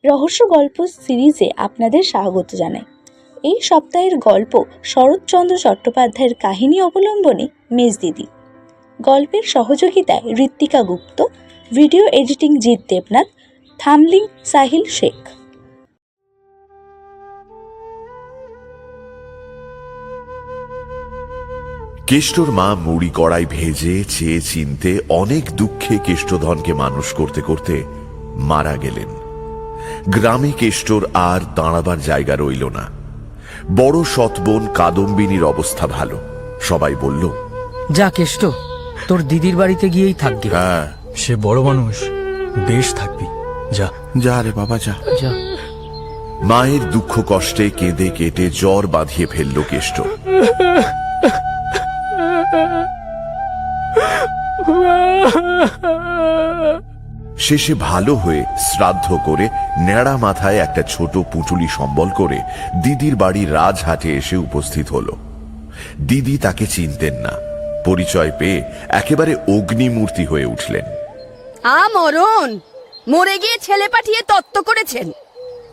রহস্য গল্প সিরিজে আপনাদের স্বাগত জানাই। এই সপ্তাহের গল্প শরৎচন্দ্র চট্টোপাধ্যায়ের কাহিনী অবলম্বনে মেজদিদি। গল্পের সহযোগিতায় ঋত্বিকা গুপ্ত, ভিডিও এডিটিং জিৎ দেবনাথ, থামলিং সাহিল শেখ। কেষ্টর মা মুড়ি কড়াই ভেজে চেয়ে চিনতে অনেক দুঃখে কেষ্টধনকে মানুষ করতে করতে মারা গেলেন। গ্রামে কেষ্টর আর দাঁড়াবার জায়গা রইল না। বড় সৎবোন কাদম্বিনীর অবস্থা ভালো। সবাই বলল, যা কেষ্ট, তোর দিদির বাড়িতে গিয়েই থাকবি। হ্যাঁ, সে বড় মানুষ, বেশ থাকবি, যা যা রে বাবা যা। যা। মায়ের দুঃখ কষ্টে কেঁদে কেটে জ্বর বাঁধিয়ে ফেলল কেষ্ট। শেষে ভালো হয়ে শ্রাদ্ধ করে ন্যাড়া মাথায় একটা ছোট পুঁটুলি সম্বল করে দিদির বাড়ির রাজহাটে এসে উপস্থিত হল। দিদি তাকে চিনতেন না। পরিচয় পেয়ে একেবারে অগ্নিমূর্তি হয়ে উঠলেন। মরণ মরে গিয়ে ছেলে পাঠিয়ে তত্ত্ব করেছেন,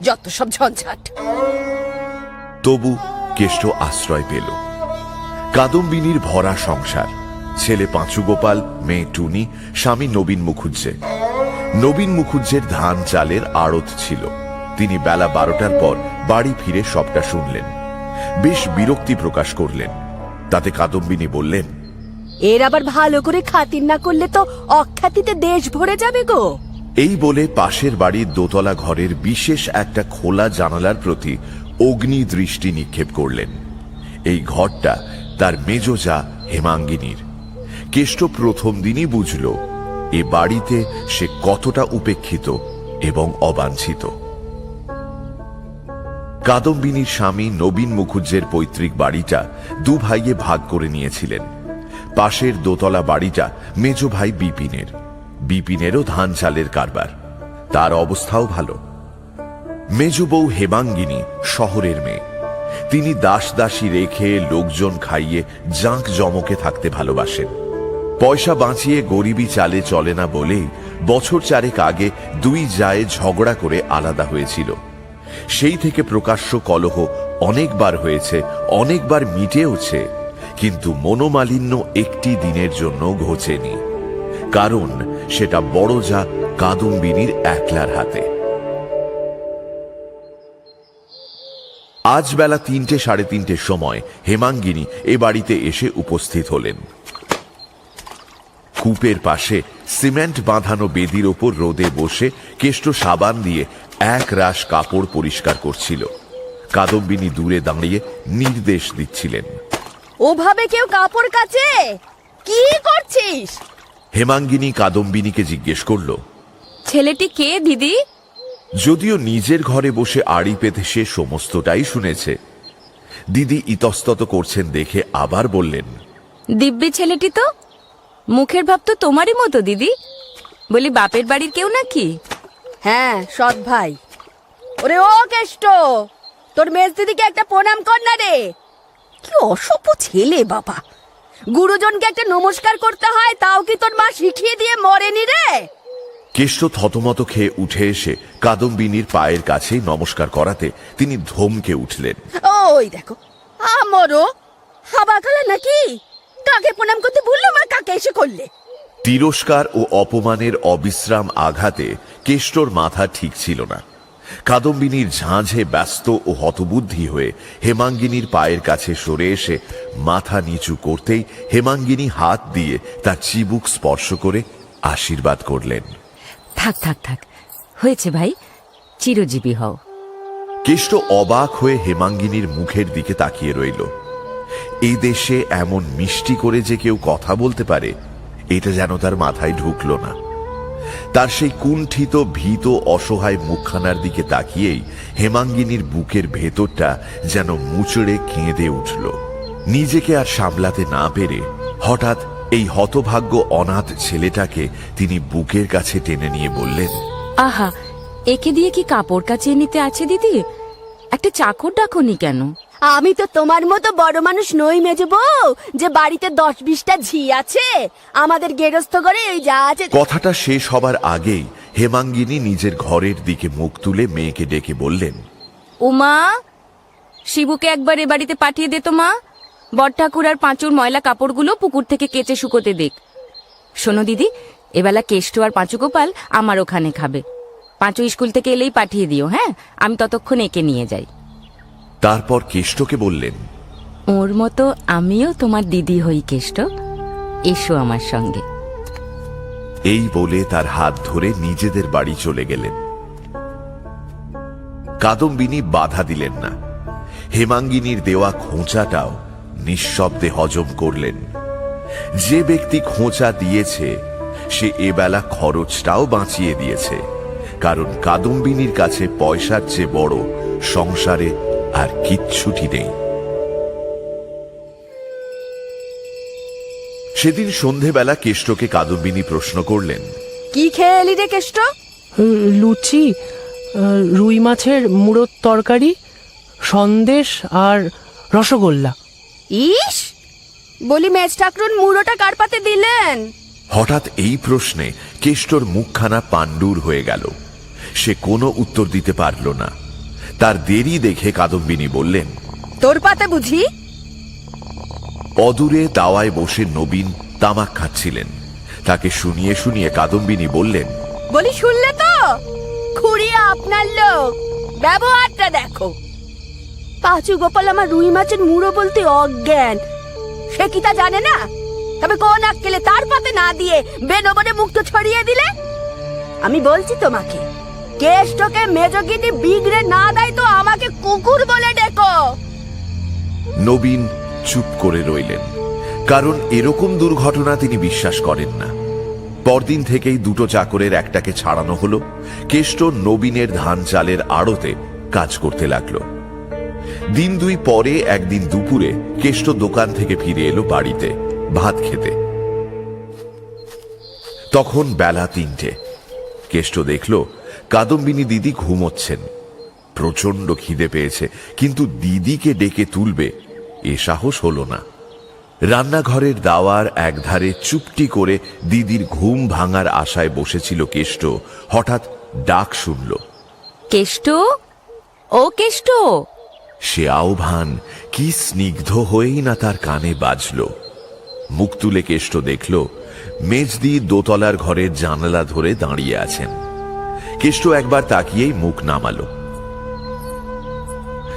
যত সব ঝঞ্ঝাট। তবু কেষ্ট আশ্রয় পেল। কাদম্বিনীর ভরা সংসার, ছেলে পাঁচু গোপাল, মেয়ে টুনি, স্বামী নবীন মুখুজ্জে। নবীন মুখুজ্জের ধান চালের আড়ত ছিল। তিনি বেলা 12টার পর বাড়ি ফিরে সবটা শুনলেন। বেশ বিরক্তি প্রকাশ করলেন। তাতে কাদম্বিনী বললেন, এর আবার ভালো করে খাতির না করলে তো অখ্যাতিতে দেশ ভরে যাবে গো। এই বলে পাশের বাড়ির দোতলা ঘরের বিশেষ একটা খোলা জানালার প্রতি অগ্নি দৃষ্টি নিক্ষেপ করলেন। এই ঘরটা তার মেজজা হেমাঙ্গিনীর। কেষ্ট প্রথম দিনই বুঝল এ বাড়িতে সে কতটা উপেক্ষিত এবং অবাঞ্ছিত। কাদম্বিনীর স্বামী নবীন মুখুজ্জের পৈতৃক বাড়িটা দু ভাইয়ে ভাগ করে নিয়েছিলেন। পাশের দোতলা বাড়িটা মেজ ভাই বিপিনের। বিপিনেরও ধান চালের কারবার, তার অবস্থাও ভালো। মেজ বউ হেমাঙ্গিনী শহরের মেয়ে। তিনি দাস দাসী রেখে লোকজন খাইয়ে জাঁক জমকে থাকতে ভালোবাসেন। পয়সা বাঁচিয়ে গরিবী চালে চলে না বলেই বছর চারেক আগে দুই জায়ে ঝগড়া করে আলাদা হয়েছিল। সেই থেকে প্রকাশ্য কলহ অনেকবার হয়েছে, অনেকবার মিটেওছে, কিন্তু মনোমালিন্য একটি দিনের জন্য ঘোচেনি। কারণ সেটা বড় যা কাদম্বিনীর একলার হাতে। আজ বেলা 3টে সাড়ে 3টের সময় হেমাঙ্গিনী এ বাড়িতে এসে উপস্থিত হলেন। কূপের পাশে সিমেন্ট বাঁধানো বেদির ওপর রোদে বসে কেষ্ট সাবান দিয়ে এক রাশ কাপড় পরিষ্কার করছিল। কাদম্বিনী দূরে দাঁড়িয়ে নির্দেশ দিচ্ছিলেন। ওভাবে কেউ কাপড় কাচে? কি করছিস? হেমাঙ্গিনী কাদম্বিনীকে জিজ্ঞেস করল, ছেলেটি কে দিদি? যদিও নিজের ঘরে বসে আড়ি পেতে সে সমস্তটাই শুনেছে। দিদি ইতস্তত করছেন দেখে আবার বললেন, দিব্যি ছেলেটি তো, মুখের ভাব তো তোমারই মতো দিদি। বলি বাপের বাড়ির কেউ নাকি? হ্যাঁ, সৎ ভাই। ওরে ও কেষ্ট, তোর মেজ দিদিকে একটা প্রণাম কর না রে। কি অসভ্য ছেলে বাবা! গুরুজনকে একটা নমস্কার করতে হয়, তাও কি তোর মা শিখিয়ে দিয়ে মরেনি রে? কেষ্ট থতমত খেয়ে উঠে এসে কাদম্বিনীর পায়ের কাছেই নমস্কার করাতে তিনি ধমকে উঠলেন। ওই দেখো, আমরো হাবাকালা নাকি? কাকে প্রণাম করতে ভুললাম আর কাকে এসে করলে? তিরস্কার ও অপমানের অবিশ্রাম আঘাতে কেষ্টর মাথা ঠিক ছিল না। কাদম্বিনীর ঝাঁঝে ব্যস্ত ও হতবুদ্ধি হয়ে হেমাঙ্গিনীর পায়ের কাছে সরে এসে মাথা নিচু করতেই হেমাঙ্গিনী হাত দিয়ে তার চিবুক স্পর্শ করে আশীর্বাদ করলেন। থাক থাক থাক, হয়েছে ভাই, চিরজীবী হও। কেষ্ট অবাক হয়ে হেমাঙ্গিনীর মুখের দিকে তাকিয়ে রইল। এই দেশে এমন মিষ্টি করে যে কেউ কথা বলতে পারে, এটা যেন তার মাথায় ঢুকল না। তার সেই কুণ্ঠিত ভীত অসহায় মুখখানার দিকে তাকিয়েই হেমাঙ্গিনীর বুকের ভেতরটা যেন মুচড়ে কেঁদে উঠল। নিজেকে আর সামলাতে না পেরে হঠাৎ এই হতভাগ্য অনাথ ছেলেটাকে তিনি বুকের কাছে টেনে নিয়ে বললেন, আহা, একে দিয়ে কি কাপড় কাচিয়ে নিতে আছে দিদি? একটা চাকর ডাকনি কেন? আমি তো তোমার মতো বড় মানুষ নই মেজে বউ, যে বাড়িতে 10-20টা ঝি আছে। আমাদের গেরস্থ ঘরে ওই যা আছে। কথাটা শেষ হবার আগেই হেমাঙ্গিনী নিজের ঘরের দিকে মুখ তুলে মেয়েকে ডেকে বললেন, উমা, শিবুকে একবার এ বাড়িতে পাঠিয়ে দে তো মা। বড়ঠাকুর আর পাঁচুর ময়লা কাপড়গুলো পুকুর থেকে কেচে শুকোতে দেখ। শোনো দিদি, এবেলা কেষ্ট আর পাঁচু গোপাল আমার ওখানে খাবে। পাঁচু স্কুল থেকে এলেই পাঠিয়ে দিও, হ্যাঁ? আমি ততক্ষণ একে নিয়ে যাই। তারপর কেষ্টকে বললেন, ওর মতো আমিও তোমার দিদি হই কেষ্ট, এসো আমার সঙ্গে। এই বলে তার হাত ধরে নিজেদের বাড়ি চলে গেলেন। কাদম্বিনী বাধা দিলেন না। হেমাঙ্গিনীর দেওয়া খোঁচাটাও নিঃশব্দে হজম করলেন। যে ব্যক্তি খোঁচা দিয়েছে সে এবেলা খরচটাও বাঁচিয়ে দিয়েছে, কারণ কাদম্বিনীর কাছে পয়সার চেয়ে বড় সংসারে আর কিচ্ছুটি নেই। সেদিন সন্ধেবেলা কেষ্টকে কাদম্বিনী প্রশ্ন করলেন, কি খেয়ে এলি রে কেষ্ট? লুচি, রুই মাছের মুড়োর তরকারি, সন্দেশ আর রসগোল্লা। ইস, বলি মেজ ঠাকরুন মুড়োটা কার পাতে দিলেন? হঠাৎ এই প্রশ্নে কেষ্টর মুখখানা পাণ্ডুর হয়ে গেল। সে কোনো উত্তর দিতে পারল না। তার দেরি দেখে কাদম্বিনী বললেন, তোর পাতে বুঝি? অদূরে দাওয়ায় বসে নবীন তামাক খাচ্ছিলেন। তাকে শুনিয়ে শুনিয়ে কাদম্বিনী বললেন, বলি শুনলে তো, খুঁড়িয়ে আপনার লোক, ব্যবহারটা দেখো। পাঁচু গোপাল আমার রুই মাছের মুড়ো বলতে অজ্ঞান, সে কি তা জানে না? তবে কোন আক্কেলে তার পাতে না দিয়ে বেনবনে মুক্ত ছড়িয়ে দিলে? আমি বলছি তোমাকে, কেষ্টকে মেজগিনি বিগড়ে না দেয় তো আমাকে কুকুর বলে ডেকো। নবীন চুপ করে রইলেন, কারণ এরকম দুর্ঘটনা তিনি বিশ্বাস করেন না। পরদিন থেকেই দুটো চাকরের একটাকে ছাড়ানো হলো। কেষ্ট নবীনের ধান চালের আড়তে কাজ করতে লাগলো। দিন দুই পরে একদিন দুপুরে কেষ্ট দোকান থেকে ফিরে এলো বাড়িতে ভাত খেতে। তখন বেলা 3টে। কেষ্ট দেখল কাদম্বিনী দিদি ঘুমোচ্ছেন। প্রচন্ড খিদে পেয়েছে, কিন্তু দিদিকে ডেকে তুলবে এ সাহস হলো না। রান্নাঘরের দাওয়ার একধারে চুপটি করে দিদির ঘুম ভাঙার আশায় বসেছিল কেষ্ট। হঠাৎ ডাক শুনল, কেষ্ট, ও কেষ্ট। সে আহ্বান কি স্নিগ্ধ হয়েই না তার কানে বাজল। মুখ তুলে কেষ্ট দেখল মেজদি দোতলার ঘরের জানালা ধরে দাঁড়িয়ে আছেন। কেষ্ট একবার তাকিয়েই মুখ নামালো।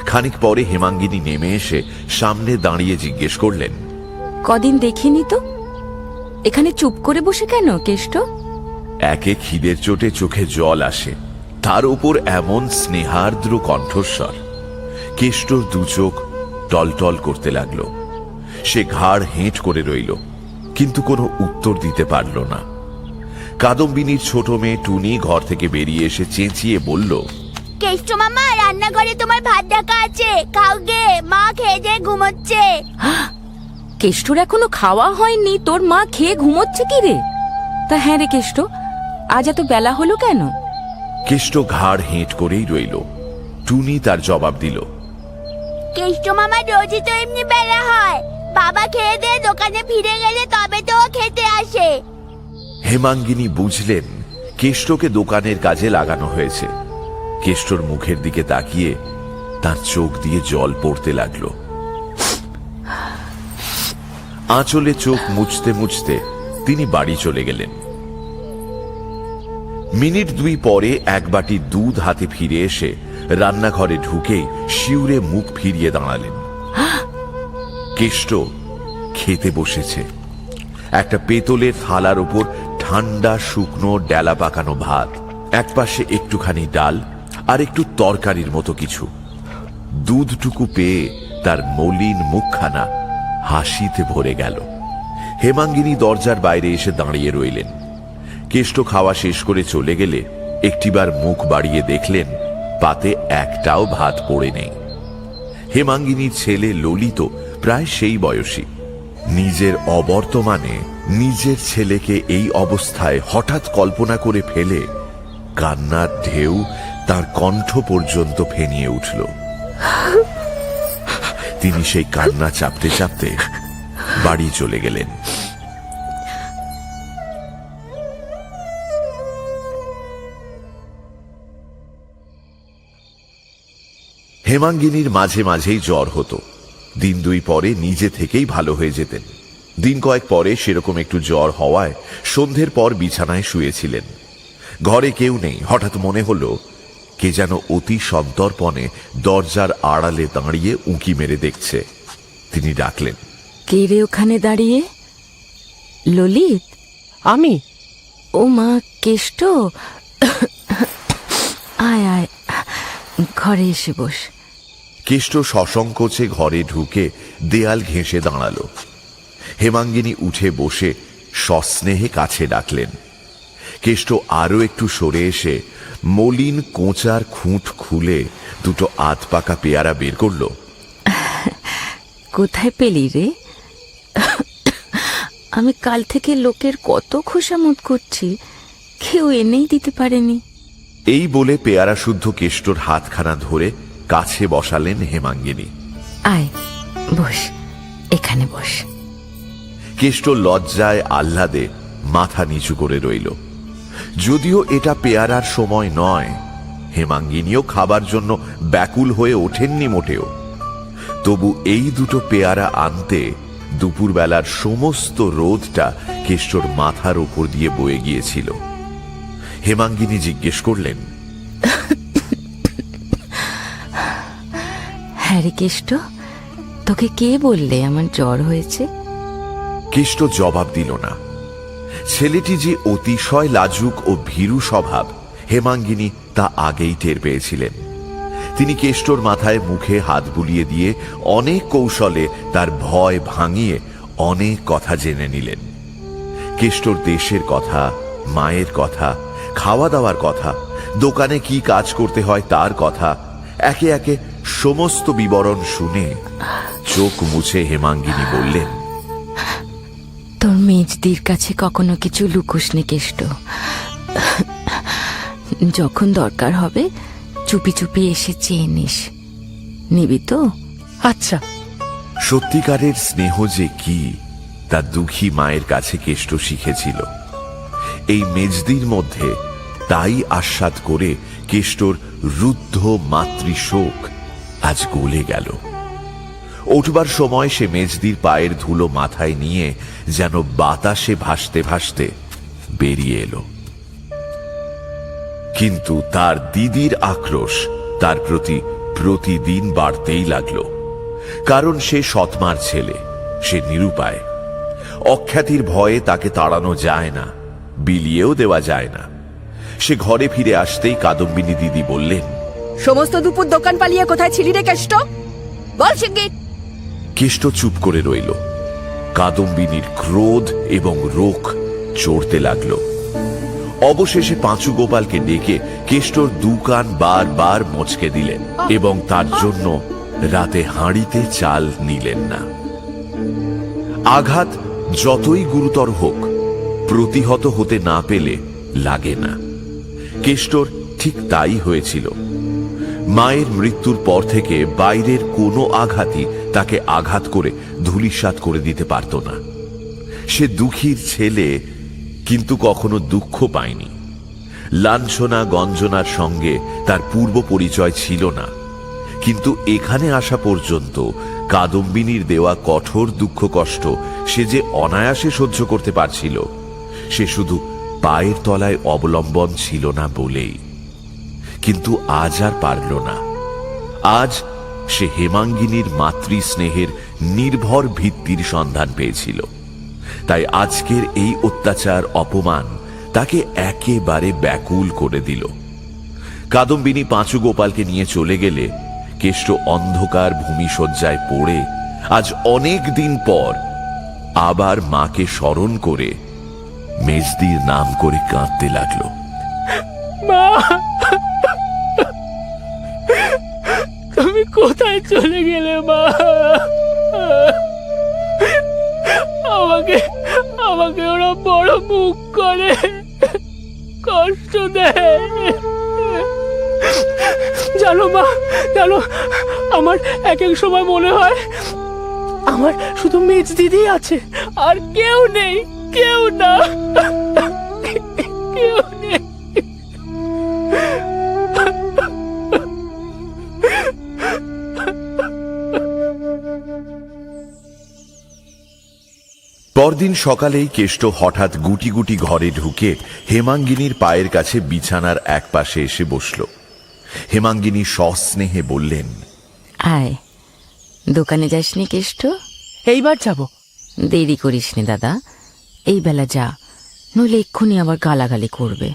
খানিক পরে হেমাঙ্গিনী নেমে এসে সামনে দাঁড়িয়ে জিজ্ঞেস করলেন, কদিন দেখিনি তো, এখানে চুপ করে বসে কেন কেষ্ট? একে খিদের চোটে চোখে জল আসে, তার উপর এমন স্নেহার্দ্র কণ্ঠস্বর। কেষ্টর দু চোখ টলটল করতে লাগলো। সে ঘাড় হেঁট করে রইল, কিন্তু কোনো উত্তর দিতে পারল না। কাদম্বিনীর ছোট মেয়ে টুনি ঘর থেকে বেরিয়ে এসে চেঁচিয়ে বলল, কেষ্ট মামা, রান্নাঘরে তোমার ভাত ঢাকা আছে, খাও গে, মা খেয়ে দিয়ে ঘুমোচ্ছে। কেষ্টর এখনো খাওয়া হয়নি, তোর মা খেয়ে ঘুমোচ্ছে কি রে? তা হ্যাঁ রে কেষ্ট, আজ এত বেলা হলো কেন? কেষ্ট ঘাড় হেঁট করেই রইল। টুনি তার জবাব দিল, কেষ্ট মামা, রোজই তো এমনি বেলা হয়, বাবা খেয়ে দিয়ে দোকানে ফিরে গেলে তবে তো ও খেতে আসে। হেমাঙ্গিনী বুঝলেন কেষ্টকে দোকানের কাজে লাগানো হয়েছে। কেষ্টর মুখের দিকে তাকিয়ে তার চোখ দিয়ে জল পড়তে লাগলো। আঁচলে চোখ মুছতে মুছতে তিনি বাড়ি চলে গেলেন। মিনিট 2 পরে এক বাটি দুধ হাতে ফিরে এসে রান্নাঘরে ঢুকেই শিউরে মুখ ফিরিয়ে দাঁড়ালেন। কেষ্ট খেতে বসেছে। একটা পেতলের থালার উপর ঠান্ডা শুকনো ডেলা পাকানো ভাত, একপাশে একটুখানি ডাল আর একটু তরকারির মতো কিছু। দুধটুকু পেয়ে তার মলিন মুখখানা হাসিতে ভরে গেল। হেমাঙ্গিনী দরজার বাইরে এসে দাঁড়িয়ে রইলেন। কেষ্ট খাওয়া শেষ করে চলে গেলে একটিবার মুখ বাড়িয়ে দেখলেন পাতে একটাও ভাত পড়ে নেই। হেমাঙ্গিনীর ছেলে ললিত প্রায় সেই বয়সী। নিজের অবর্তমানে নিজের ছেলেকে এই অবস্থায় হঠাৎ কল্পনা করে ফেলে কান্নার ঢেউ তার কণ্ঠ পর্যন্ত ফেনিয়ে উঠল। তিনি সেই কান্না চাপতে চাপতে বাড়ি চলে গেলেন। হেমাঙ্গিনীর মাঝে মাঝেই জ্বর হতো। দিন দুই পরে নিজে থেকেই ভালো হয়ে যেতেন। দিন কয়েক পরে সেরকম একটু জ্বর হওয়ায় সন্ধ্যের পর বিছানায় শুয়েছিলেন। ঘরে কেউ নেই। হঠাৎ মনে হলো কে যেন অতি সন্তর্পণে দরজার আড়ালে দাঁড়িয়ে উঁকি মেরে দেখছে। তিনি ডাকলেন, কে রে ওখানে দাঁড়িয়ে? ললিত? আমি? ও মা, কেষ্ট, আয় আয়, ঘরে এসে বস। কেষ্ট সসংকোচে ঘরে ঢুকে দেয়াল ঘেঁষে দাঁড়ালো। হেমাঙ্গিনী উঠে বসে সস্নেহে কাছে ডাকলেন। কেষ্ট আরো একটু সরে এসে মলিন কোঁচার খুঁট খুলে দুটো আধ পাকা পেয়ারা বের করলো। কোথায় পেলি রে? আমি কাল থেকে লোকের কত খোশামত করছি, কেউ এনেই দিতে পারেনি। এই বলে পেয়ারা শুদ্ধ কেষ্টর হাতখানা ধরে কাছে বসালেন হেমাঙ্গিনী। আয় বস, এখানে বস। কেষ্ট লজ্জায় আহ্লাদে মাথা নিচু করে রইল। যদিও এটা পেয়ারার সময় নয়, হেমাঙ্গিনীও খাবার জন্য ব্যাকুল হয়ে ওঠেননি মোটেও। তবু এই দুটো পেয়ারা আনতে দুপুরবেলার সমস্ত রোদটা কেষ্টর মাথার উপর দিয়ে বয়ে গিয়েছিল। হেমাঙ্গিনী জিজ্ঞেস করলেন, হ্যাঁ রে কেষ্ট, তোকে কে বললে আমার জ্বর হয়েছে? কেষ্ট জবাব দিল না। ছেলেটি যে অতিশয় লাজুক ও ভীরু স্বভাব হেমাঙ্গিনী তা আগেই টের পেয়েছিলেন। তিনি কেষ্টর মাথায় মুখে হাত বুলিয়ে দিয়ে অনেক কৌশলে তার ভয় ভাঙিয়ে অনেক কথা জেনে নিলেন। কেষ্টর দেশের কথা, মায়ের কথা, খাওয়া দাওয়ার কথা, দোকানে কি কাজ করতে হয় তার কথা, একে একে সমস্ত বিবরণ শুনে চোখ মুছে হেমাঙ্গিনী বললেন, তোর মেজদির কাছে কখনো কিছু লুকোস নি কেষ্ট। যখন দরকার হবে চুপি চুপি এসে চেয়ে নিস, নিবি তো? আচ্ছা। সত্যিকারের স্নেহ যে কি তা দুঃখী মায়ের কাছে কেষ্ট শিখেছিল। এই মেজদির মধ্যে তাই আস্বাদ করে কেষ্টর রুদ্ধ মাতৃশোক আজ গলে গেল। উঠবার সময় সে মেজদির পায়ের ধুলো মাথায় নিয়ে যেন বাতাসে ভাসতে ভাসতে বেরিয়ে এলো। কিন্তু তার দিদির আক্রোশ তার প্রতি প্রতিদিন বাড়তেই লাগলো। কারণ সে সৎমার ছেলে, সে নিরুপায়। অখ্যাতির ভয়ে তাকে তাড়ানো যায় না, বিলিয়েও দেওয়া যায় না। সে ঘরে ফিরে আসতেই কাদম্বিনী দিদি বললেন, সমস্ত দুপুর দোকান পালিয়ে কোথায় ছিলি রে কেষ্ট? বল শিগগির। কেষ্ট চুপ করে রইল। কাদম্বিনীর ক্রোধ এবং রোখ চড়তে লাগলো। অবশেষে পাঁচু গোপালকে ডেকে কেষ্টর দুকান বারবার মচকে দিলেন এবং তার জন্য রাতে হাঁড়িতে চাল নিলেন না। আঘাত যতই গুরুতর হোক, প্রতিহত হতে না পেলে লাগে না। কেষ্টর ঠিক তাই হয়েছিল। মায়ের মৃত্যুর পর থেকে বাইরের কোনো আঘাতই তাকে আঘাত করে ধূলিসাৎ করে দিতে পারত না। সে দুঃখীর ছেলে, কিন্তু কখনো দুঃখ পায়নি। লাঞ্ছনা গঞ্জনার সঙ্গে তার পূর্ব পরিচয় ছিল না। কিন্তু এখানে আসা পর্যন্ত কাদম্বিনীর দেওয়া কঠোর দুঃখ কষ্ট সে যে অনায়াসে সহ্য করতে পারছিল, সে শুধু পায়ের তলায় অবলম্বন ছিল না বলেই। কিন্তু আজ আর পারল না। আজ সে হেমাঙ্গিনীর মাতৃ স্নেহের নির্ভর ভিত্তির সন্ধান পেয়েছিল। তাই আজকের এই অত্যাচার অপমান তাকে একেবারে ব্যাকুল করে দিল। কাদম্বিনী পাঁচু গোপালকে নিয়ে চলে গেলে কেষ্ট অন্ধকার ভূমিশয্যায় পড়ে আজ অনেক দিন পর আবার মাকে স্মরণ করে মেজদির নাম করে কাঁদতে লাগলো। মা, তুমি কোথায় চলে গেলে মা? আমাকে আমাকে ওরা বড় মুখ করে কষ্ট দেয়। জানো মা, জানো, আমার এক এক সময় মনে হয় আমার শুধু মেজ দিদি আছে, আর কেউ নেই, কেউ না, কেউ নেই। পরদিন সকালেই কেষ্ট হঠাৎ গুটি গুটি ঘরে ঢুকে হেমাঙ্গিনীর পায়ের কাছে বিছানার এক পাশে এসে বসল। হেমাঙ্গিনী সস্নেহে বললেন, আয়, দোকানে যাসনি কেষ্ট? এইবার যাব। দেরি করিসনি দাদা, এই বেলা যা, নইলে এক্ষুনি আবার গালাগালি করবে।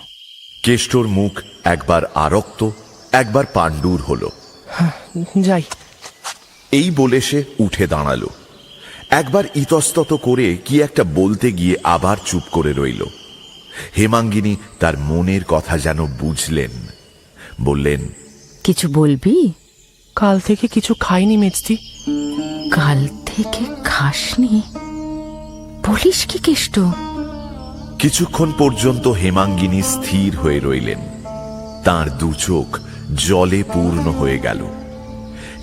কেষ্টর মুখ একবার আরক্ত, একবার পাণ্ডুর হল। যাই। এই বলে সে উঠে দাঁড়ালো। একবার ইতস্তত করে কি একটা বলতে গিয়ে আবার চুপ করে রইল। হেমাঙ্গিনী তার মনের কথা যেন বুঝলেন, বললেন, কিছু বলবি? কাল থেকে কিছু খাইনি মেজদি। কাল থেকে খাসনি? বলিস কি কেষ্ট? কিছুক্ষণ পর্যন্ত হেমাঙ্গিনী স্থির হয়ে রইলেন। তার দু চোখ জলে পূর্ণ হয়ে গেল।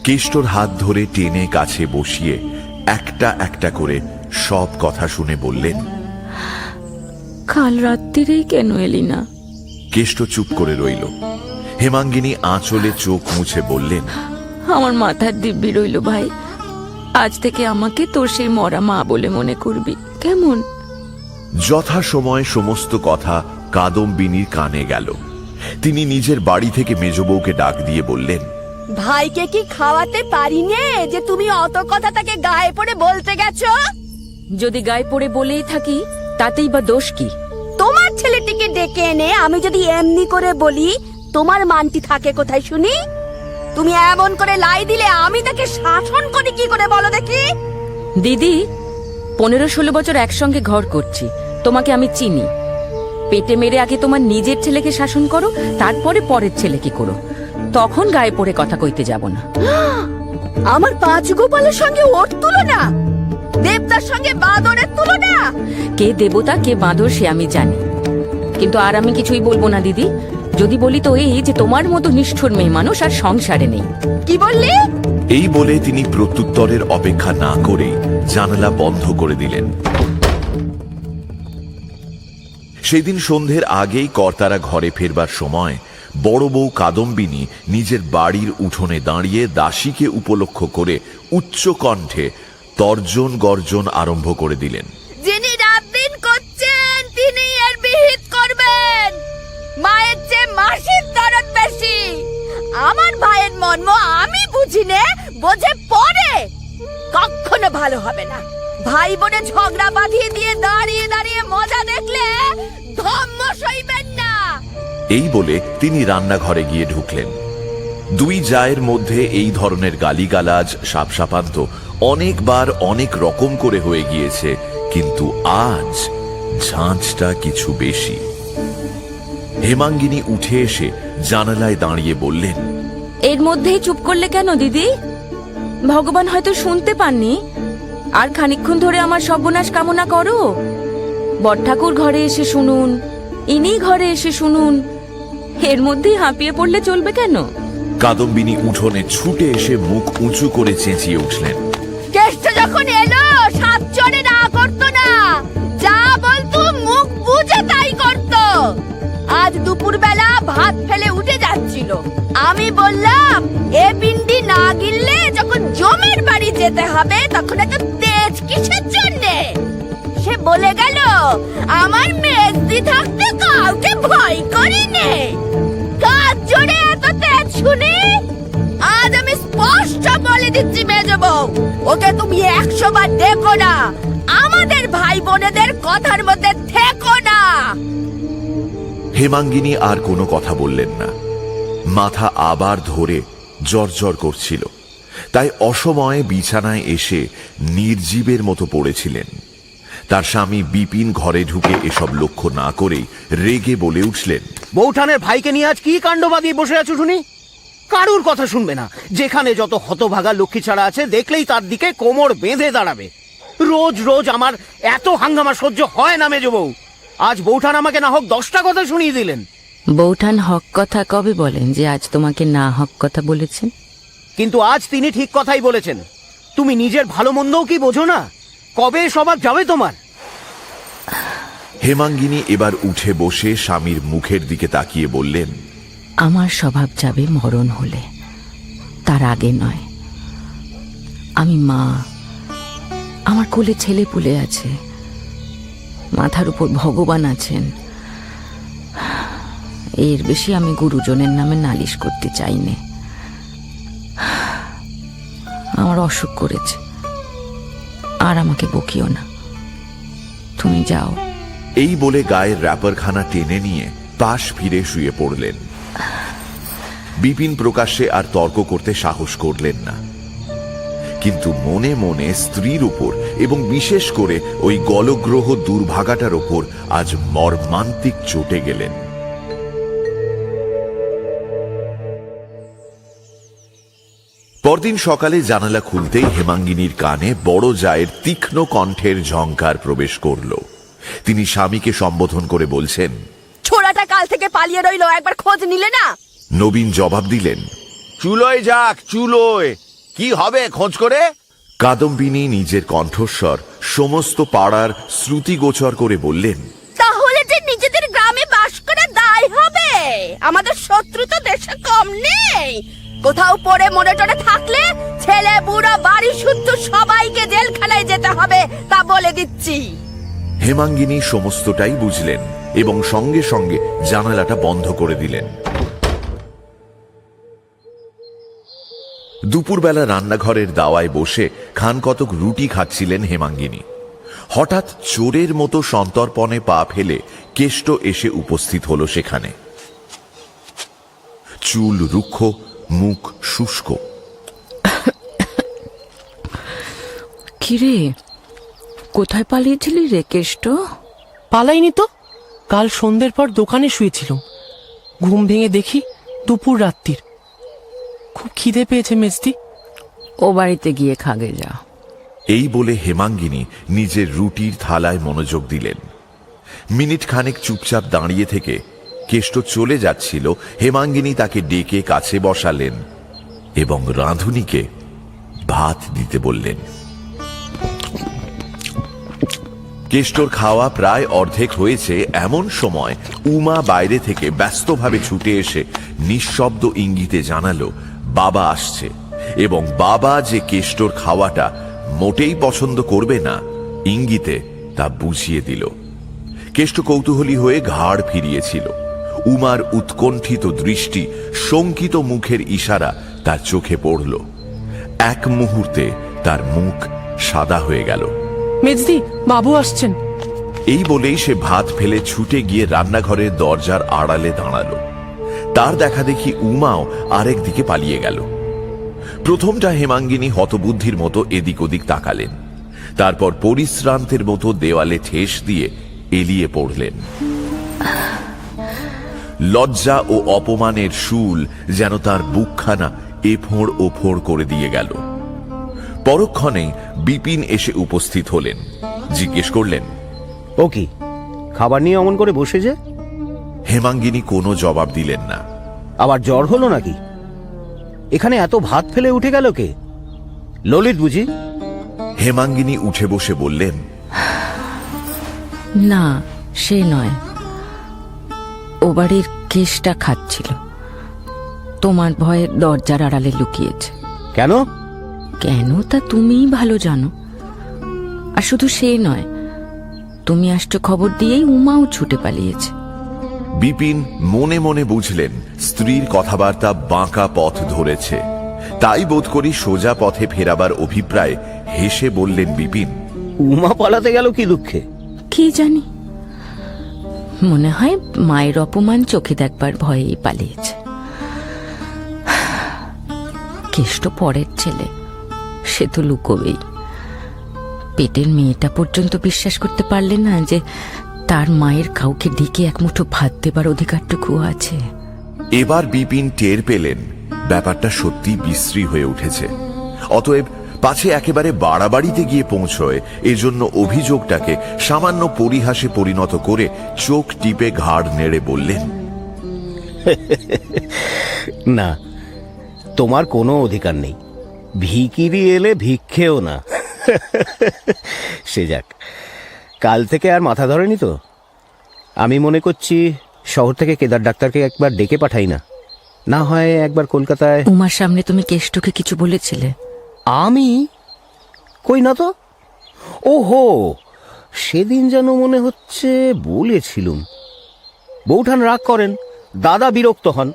কেষ্টর হাত ধরে টেনে কাছে বসিয়ে একটা একটা করে সব কথা শুনে বললেন, কাল রাত্রিরেই কেন এলি না? কেষ্ট চুপ করে রইল। হেমাঙ্গিনী আঁচলে চোখ মুছে বললেন, আমার মাথার দিব্যি রইল ভাই, আজ থেকে আমাকে তোর সেই মরা মা বলে মনে করবি, কেমন? যথাসময়ে সমস্ত কথা কাদম্বিনীর কানে গেল। তিনি নিজের বাড়ি থেকে মেজবউকে ডাক দিয়ে বললেন, ভাইকে কি খাওয়াতে পারি নে যে তুমি অত কথা তাকে গায়ে পড়ে বলতে গেছো? যদি গায়ে পড়ে বলেই থাকি তাতেই বা দোষ কি? তোমার ছেলেটিকে ডেকে এনে আমি যদি এমনি করে বলি, তোমার মানটি থাকে কোথায় শুনি? তুমি এমন করে লাই দিলে আমি তাকে শাসন করি কি করে বলো দেখি? দিদি, 15-16 বছর একসঙ্গে ঘর করছি, তোমাকে আমি চিনি। পেটে মেরে আগে তোমার নিজের ছেলেকে শাসন করো, তারপরে পরের ছেলেকে করো, তখন গায়ে পড়ে কথা কইতে যাব না। আমার পাঁচ গোপালের সঙ্গে ওর তুলনা, দেবতার সঙ্গে বাঁদরের তুলনা। কে দেবতা কে বাঁদর সে আমি জানি, কিন্তু আর আমি কিছুই বলবো না দিদি। যদি বলি তো এই যে তোমার মতো নিষ্ঠুর মেয়ে মানুষ আর সংসারে নেই। কি বললি? এই বলে তিনি প্রত্যুত্তরের অপেক্ষা না করে জানালা বন্ধ করে দিলেন। সেদিন সন্ধ্যের আগেই কর্তারা ঘরে ফেরবার সময় বড় বউ কাদম্বিনী নিজের বাড়ির উঠোনে দাঁড়িয়ে দাসীকে উপলক্ষ করে উচ্চ কণ্ঠে তর্জন গর্জন আরম্ভ করে দিলেন। যিনি রাত দিন করছেন তিনি এর বিহিত করবেন। মায়ের চেয়ে মাসির দরদ বেশি। আমার ভাইয়ের মর্ম আমি বুঝি নে, বোঝে পরে। কখনো ভালো হবে না। ভাই বোনে ঝগড়া বাঁধিয়ে দিয়ে দাঁড়িয়ে দাঁড়িয়ে মজা দেখলে ধম্ম সইবেন না। এই বলে তিনি রান্নাঘরে গিয়ে ঢুকলেন। দুই জায়ের মধ্যে এই ধরনের গালিগালাজ সাপসাপান্ত অনেকবার অনেক রকম করে হয়ে গিয়েছে, কিন্তু আজ ঝাঁঝটা কিছু বেশি। হেমাঙ্গিনী উঠে এসে জানালায় দাঁড়িয়ে বললেন, এর মধ্যেই চুপ করলে কেন দিদি? ভগবান হয়তো শুনতে পাননি, আর খানিকক্ষণ ধরে আমার সর্বনাশ কামনা করো। বড়ঠাকুর ঘরে এসে শুনুন, ইনি ঘরে এসে শুনুন, এর মধ্যেই হাঁপিয়ে পড়লে চলবে কেন? কাদম্বিনী উঠোনে ছুটে এসে মুখ উঁচু করে চেঁচিয়ে উঠলেন, কেষ্ট যখন এলো সাত চড়ে না করতো না, যা বলতো মুখ বুঝে তাই করতো। আজ দুপুর বেলা ভাত ফেলে উঠে যাচ্ছিল, আমি বললাম এ পিন্ডি না গিললে যখন জমের বাড়ি যেতে হবে তখন এত তেজ কিসের জন্যে? সে বলে গেল আমার মেজদি থাকতে কাউকে ভয় করি নে। কাজ জোরে এত তেজ শুনি? আজ আমি স্পষ্ট বলে দিচ্ছি মেজবউ, ওকে তুমি 100 বার দেখো না, আমাদের ভাই বোনেদের কথার মধ্যে থেকো না। হেমাঙ্গিনী আর কোনো কথা বললেন না। মাথা আবার ধরে জ্বর করছিল, তাই অসময়ে বিছানায় এসে নির্জীবের মতো পড়েছিলেন। তার স্বামী বিপিন ঘরে ঢুকে এসব লক্ষ্য না করেই রেগে বলে উঠলেন, বৌঠানের ভাইকে নিয়ে আজ কি কাণ্ড বাগিয়ে বসে আছো শুনি? কারুর কথা শুনবে না। যেখানে যত হতভাগা লক্ষ্মী ছাড়া আছে দেখলেই তার দিকে কোমর বেঁধে দাঁড়াবে। রোজ রোজ আমার এত হাঙ্গামা সহ্য হয় না মেজবউ। আজ বৌঠান আমাকে না হোক 10টা কথা শুনিয়ে দিলেন। বৌঠান হক কথা কবে বলেন যে আজ তোমাকে না হক কথা বলেছেন? কিন্তু আজ তিনি ঠিক কথাই বলেছেন। তুমি নিজের ভালো মন্দও কি বোঝো না? কবে স্বভাব যাবে তোমার? হেমাঙ্গিনী এবার উঠে বসে স্বামীর মুখের দিকে তাকিয়ে বললেন, আমার স্বভাব যাবে মরণ হলে, তার আগে নয়। আমি মা, আমার কোলে ছেলে পুলে আছে, মাথার উপর ভগবান আছেন। এর বেশি আমি গুরুজনের নামে নালিশ করতে চাই না। আমার অসুখ করেছে, আর আমাকে বকিও না। তুমি যাও। এই বলে গায়ের র্যাপারখানা টেনে নিয়ে পাশ ফিরে শুয়ে পড়লেন। বিপিন প্রকাশ্যে আর তর্ক করতে সাহস করলেন না, কিন্তু মনে মনে স্ত্রীর উপর এবং বিশেষ করে ওই গলগ্রহ দুর্ভাগাটার ওপর আজ মর্মান্তিক চটে গেলেন। পরদিন সকালে জানালা খুলতেই হেমাঙ্গিনীর কানে বড় জায়ের তীক্ষ্ণ কণ্ঠের ঝংকার প্রবেশ করল। তিনি স্বামীকে সম্বোধন করে বলছেন, ছোড়াটা কাল থেকে পালিয়ে রইলো, একবার খোঁজ নিলে না? নবীন জবাব দিলেন, চুলোয় যাক, চুলোয়। কি হবে খোঁজ করে? কাদম্বিনী নিজের কণ্ঠস্বর সমস্ত পাড়ার শ্রুতিগোচর করে বললেন, তাহলে যে নিজেদের গ্রামে বাস করে দায় হবে। আমাদের শত্রু তো দেশে কম নেই। কোথাও পড়ে মনে টরে থাকলে ছেলে বুড়া বাড়ি শুদ্ধ সবাইকে জেলখানায় যেতে হবে, তা বলে দিচ্ছি। হেমাঙ্গিনী সমস্তটাই বুঝলেন এবং সঙ্গে সঙ্গে জানালাটা বন্ধ করে দিলেন। দুপুরবেলা রান্নাঘরের দাওয়ায় বসে খানকতক রুটি খাচ্ছিলেন হেমাঙ্গিনী। হঠাৎ চোরের মতো সন্তর্পণে পা ফেলে কেষ্ট এসে উপস্থিত হল সেখানে। চুল রুক্ষ, মুখ শুষ্ক। কিরে, কোথায় পালিয়েছিলি রে কেষ্ট? পালাইনি তো, কাল সন্ধ্যের পর দোকানে শুয়েছিলাম। ঘুম ভেঙে দেখি দুপুর রাত্রির। খুব খিদে পেয়েছে মেজদি। ও বাড়িতে গিয়ে খাগে যা। এই বলে হেমাঙ্গিনী নিজের রুটির থালায় মনোযোগ দিলেন। মিনিট খানেক চুপচাপ দাঁড়িয়ে থেকে কেষ্ট চলে যাচ্ছিল। হেমাঙ্গিনী তাকে ডেকে কাছে বসালেন এবং রাঁধুনিকে ভাত দিতে বললেন। কেষ্টর খাওয়া প্রায় অর্ধেক হয়েছে এমন সময় উমা বাইরে থেকে ব্যস্তভাবে ছুটে এসে নিঃশব্দ ইঙ্গিতে জানালো বাবা আসছে, এবং বাবা যে কেষ্টর খাওয়াটা মোটেই পছন্দ করবে না ইঙ্গিতে তা বুঝিয়ে দিল। কেষ্ট কৌতূহলী হয়ে ঘাড় ফিরিয়েছিল। উমার উৎকণ্ঠিত দৃষ্টি, শঙ্কিত মুখের ইশারা তার চোখে পড়ল। এক মুহূর্তে তার মুখ সাদা হয়ে গেল। মেজদি, বাবু আসছেন। এই বলেই সে ভাত ফেলে ছুটে গিয়ে রান্নাঘরের দরজার আড়ালে দাঁড়ালো। তার দেখা দেখি উমাও আরেক দিকে পালিয়ে গেল। প্রথমটা হেমাঙ্গিনী হতবুদ্ধির মতো এদিক ওদিক তাকালেন, তারপর পরিশ্রান্তের মতো দেওয়ালে ঠেস দিয়ে এলিয়ে পড়লেন। লজ্জা ও অপমানের শুল যেন তার বুকখানা এফোঁড় ওফোড় করে দিয়ে গেল। পরক্ষণেই বিপিন এসে উপস্থিত হলেন। জিজ্ঞেস করলেন, ও কি খাবার নিয়ে অমন করে বসে যে? হেমাঙ্গিনী কোনো জবাব দিলেন না। আবার জ্বর হলো নাকি? এখানে এত ভাত ফেলে উঠে গেল কে? ললিত বুঝি? হেমাঙ্গিনী উঠে বসে বললেন, না, সে নয়। ও বাড়ির কেষ্টা খাচ্ছিল, তোমার ভয়ে দরজার আড়ালে লুকিয়েছে। কেন? কেন তা তুমিই ভালো জানো। আর শুধু সে নয়, তুমি আসছো খবর দিয়েই উমাও ছুটে পালিয়েছে। বিপিন মনে মনে বুঝলেন স্ত্রীর কথাবার্তা বাঁকা পথ ধরেছে। তাই বোধ করি সোজা পথে ফেরাবার অভিপ্রায় হেসে বললেন বিপিন, উমা পালাতে গেল কি দুঃখে? কি জানি, মনে হয় মায়ের অপমান চোখে দেখবার ভয়েই পালিয়েছে। কেষ্ট পরের ছেলে, সে তো লুকোবেই। পেটের মেয়েটা পর্যন্ত বিশ্বাস করতে পারলে না যে তার মায়ের কাউকে ডেকে এক মুঠো ভাত দেবার অধিকারটুকু আছে। এবার বিপিন টের পেলেন ব্যাপারটা সত্যি বিশ্রী হয়ে উঠেছে। অতএব পাছে একেবারে বাড়াবাড়িতে গিয়ে পৌঁছয় এজন্য অভিযোগটাকে সামান্য পরিহাসে পরিণত করে চোখ টিপে ঘাড় নেড়ে বললেন, না, তোমার কোনো অধিকার নেই। ভিকিরি এলে ভিক্ষেও না। সে যাক, কাল থেকে আর মাথা ধরেনি তো? আমি মনে করছি শহর থেকে কেদার ডাক্তারকে একবার ডেকে পাঠাই না, না হয় একবার কলকাতায়। উমার সামনে তুমি কেষ্টকে কিছু বলেছিলে? আমি কই না তো। ওহো, সেদিন যেন মনে হচ্ছে বলেছিলুম। বৌঠান রাগ করেন, দাদা বিরক্ত হন,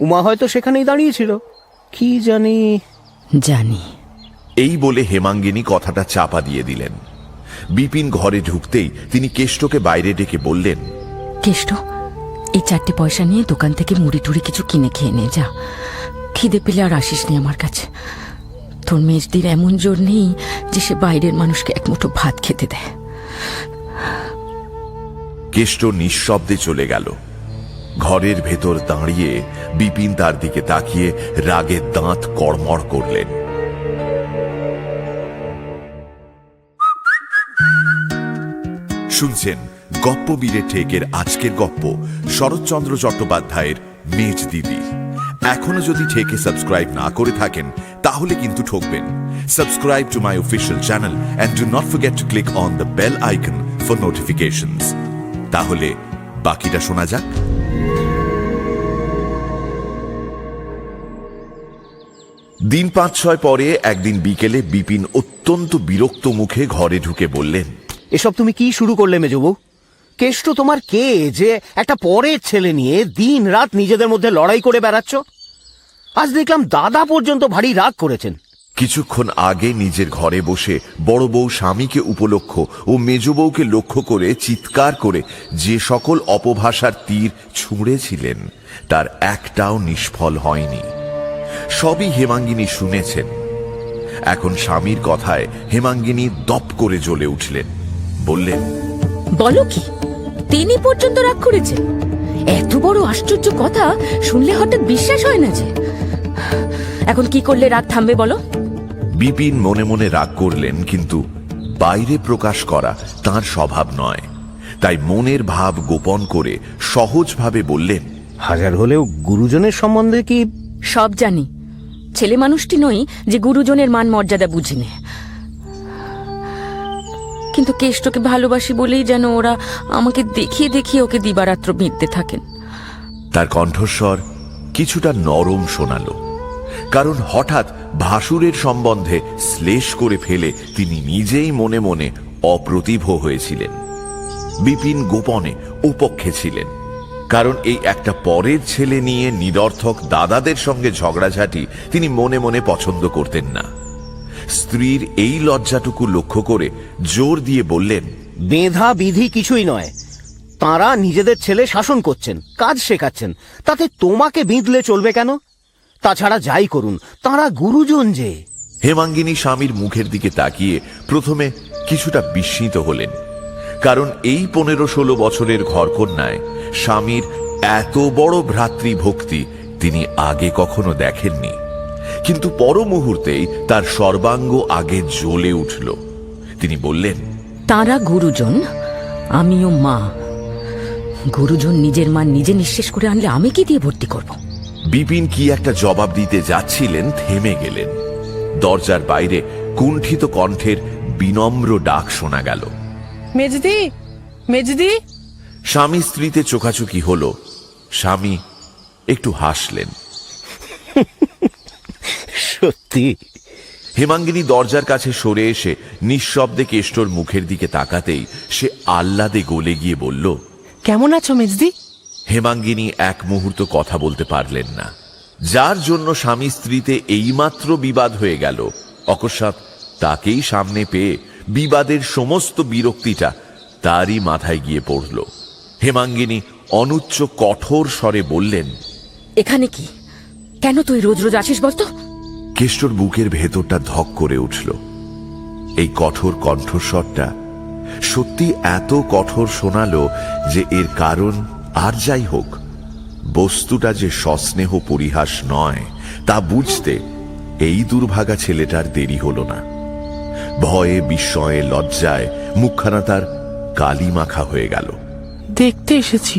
উমা হয়তো সেখানেই দাঁড়িয়েছিল, কি জানি। জানি। এই বলে হেমাঙ্গিনী কথাটা চাপা দিয়ে দিলেন। বিপিন ঘরে ঢুকতেই তিনি কেষ্টকে বাইরে ডেকে বললেন, কেষ্ট, এই 4টে পয়সা নিয়ে দোকান থেকে মুড়ি টুড়ি কিছু কিনে খেয়ে নে যা। খিদে পেলে আর আসিস নি আমার কাছে। তোর মেজদির এমন জোর নেই যে সে বাইরের মানুষকে এক মুঠো ভাত খেতে দেয়। কেষ্ট নিঃশব্দে চলে গেল। ঘরের ভেতর দাঁড়িয়ে বিপিন তার দিকে তাকিয়ে রাগে দাঁত কড়মড় করলেন। শুনছেন গপ্পবীরের ঠেকের আজকের গপ্প শরৎচন্দ্র চট্টোপাধ্যায়ের মেজ দিদি। এখনো যদি ঠেকে সাবস্ক্রাইব না করে থাকেন তাহলে কিন্তু ঠকবেন। Subscribe to my official channel and do not forget to click on the bell icon for notifications. তাহলে বাকিটা শোনা যাক। দিন 5-6 পরে একদিন বিকেলে বিপিন অত্যন্ত বিরক্ত মুখে ঘরে ঢুকে বললেন, এসব তুমি কি শুরু করলে মেজবউ? কেষ্ট তোমার কে যে একটা পরের ছেলে নিয়ে দিন রাত নিজেদের মধ্যে লড়াই করে বেড়াচ্ছ? আজ দেখলাম দাদা পর্যন্ত ভারী রাগ করেছেন। কিছুক্ষণ আগে নিজের ঘরে বসে বড় বউ স্বামীকে উপলক্ষ ও মেজ বউকে লক্ষ্য করে চিৎকার করে যে সকল অপভাষার তীর ছুঁড়েছিলেন তার একটাও নিষ্ফল হয়নি। সবই হেমাঙ্গিনী শুনেছেন। এখন স্বামীর কথায় হেমাঙ্গিনী দপ করে জ্বলে উঠলেন, বললেন, বলো কি, তিনি পর্যন্ত রাগ করেছে? এত বড় আশ্চর্য কথা শুনলে হঠাৎ বিশ্বাস হয় না যে। এখন কি করলে রাগ থামবে বলো? বিপিন মনে মনে রাগ করলেন, কিন্তু বাইরে প্রকাশ করা তার স্বভাব নয়। তাই মনের ভাব গোপন করে সহজভাবে বললেন, হাজার হলেও গুরুজনের সম্বন্ধে কি? সব জানি। ছেলে মানুষটি নই যে গুরুজনের মান মর্যাদা বুঝিনে। কিন্তু কেষ্টকে ভালোবাসি বলেই যেন ওরা আমাকে দেখিয়ে দেখিয়ে ওকে দিবারাত্র বিঁধতে থাকেন। তার কণ্ঠস্বর কিছুটা নরম শোনালো, কারণ হঠাৎ ভাসুরের সম্বন্ধে শ্লেষ করে ফেলে তিনি নিজেই মনে মনে অপ্রতিভ হয়েছিলেন। বিপিন গোপনে ওপক্ষে ছিলেন, কারণ এই একটা পরের ছেলে নিয়ে নিরর্থক দাদাদের সঙ্গে ঝগড়াঝাটি তিনি মনে মনে পছন্দ করতেন না। স্ত্রীর এই লজ্জাটুকু লক্ষ্য করে জোর দিয়ে বললেন, বেঁধা বিধি কিছুই নয়। তাঁরা নিজেদের ছেলে শাসন করছেন, কাজ শেখাচ্ছেন, তাতে তোমাকে বিঁধলে চলবে কেন? তাছাড়া যাই করুন, তাঁরা গুরুজন যে। হেমাঙ্গিনী স্বামীর মুখের দিকে তাকিয়ে প্রথমে কিছুটা বিস্মিত হলেন, কারণ এই 15-16 বছরের ঘরকন্যায় স্বামীর এত বড় ভ্রাতৃভক্তি তিনি আগে কখনো দেখেননি। কিন্তু পর মুহূর্তেই তার সর্বাঙ্গ আগে জ্বলে উঠল। তিনি বললেন, তারা গুরুজন, আমিও মা। গুরুজন নিজের মান নিজে নিঃশেষ করে আনলে আমি কি দিয়ে ভর্তি করব? বিপিন কি একটা জবাব দিতে যাচ্ছিলেন, থেমে গেলেন। দরজার বাইরে কুণ্ঠিত কণ্ঠের বিনম্র ডাক শোনা গেল, মেজদি, মেজদি। স্বামী স্ত্রীতে চোখাচোখি হলো। স্বামী একটু হাসলেন। সত্যি? হেমাঙ্গিনী দরজার কাছে সরে এসে নিঃশব্দে কেষ্টর মুখের দিকে তাকাতেই সে আহ্লাদে গলে গিয়ে বলল, কেমন আছো মেজদি? হেমাঙ্গিনী এক মুহূর্ত কথা বলতে পারলেন না। যার জন্য স্বামী স্ত্রীতে এইমাত্র বিবাদ হয়ে গেল, অকস্মাৎ তাকেই সামনে পেয়ে বিবাদের সমস্ত বিরক্তিটা তারই মাথায় গিয়ে পড়ল। হেমাঙ্গিনী অনুচ্চ কঠোর স্বরে বললেন, এখানে কি? কেন তুই রোজ রোজ আসিস বলতো? কেষ্টর বুকের ভেতরটা ধক করে উঠল। এই কঠোর কণ্ঠস্বরটা সত্যি এত কঠোর শোনালো যে এর কারণ আর যাই হোক, বস্তুটা যে সস্নেহ পরিহাস নয় তা বুঝতে এই দুর্ভাগা ছেলেটার দেরি হল না। ভয়ে, বিস্ময়ে, লজ্জায় মুখখানা তার কালি মাখা হয়ে গেল। দেখতে এসেছি।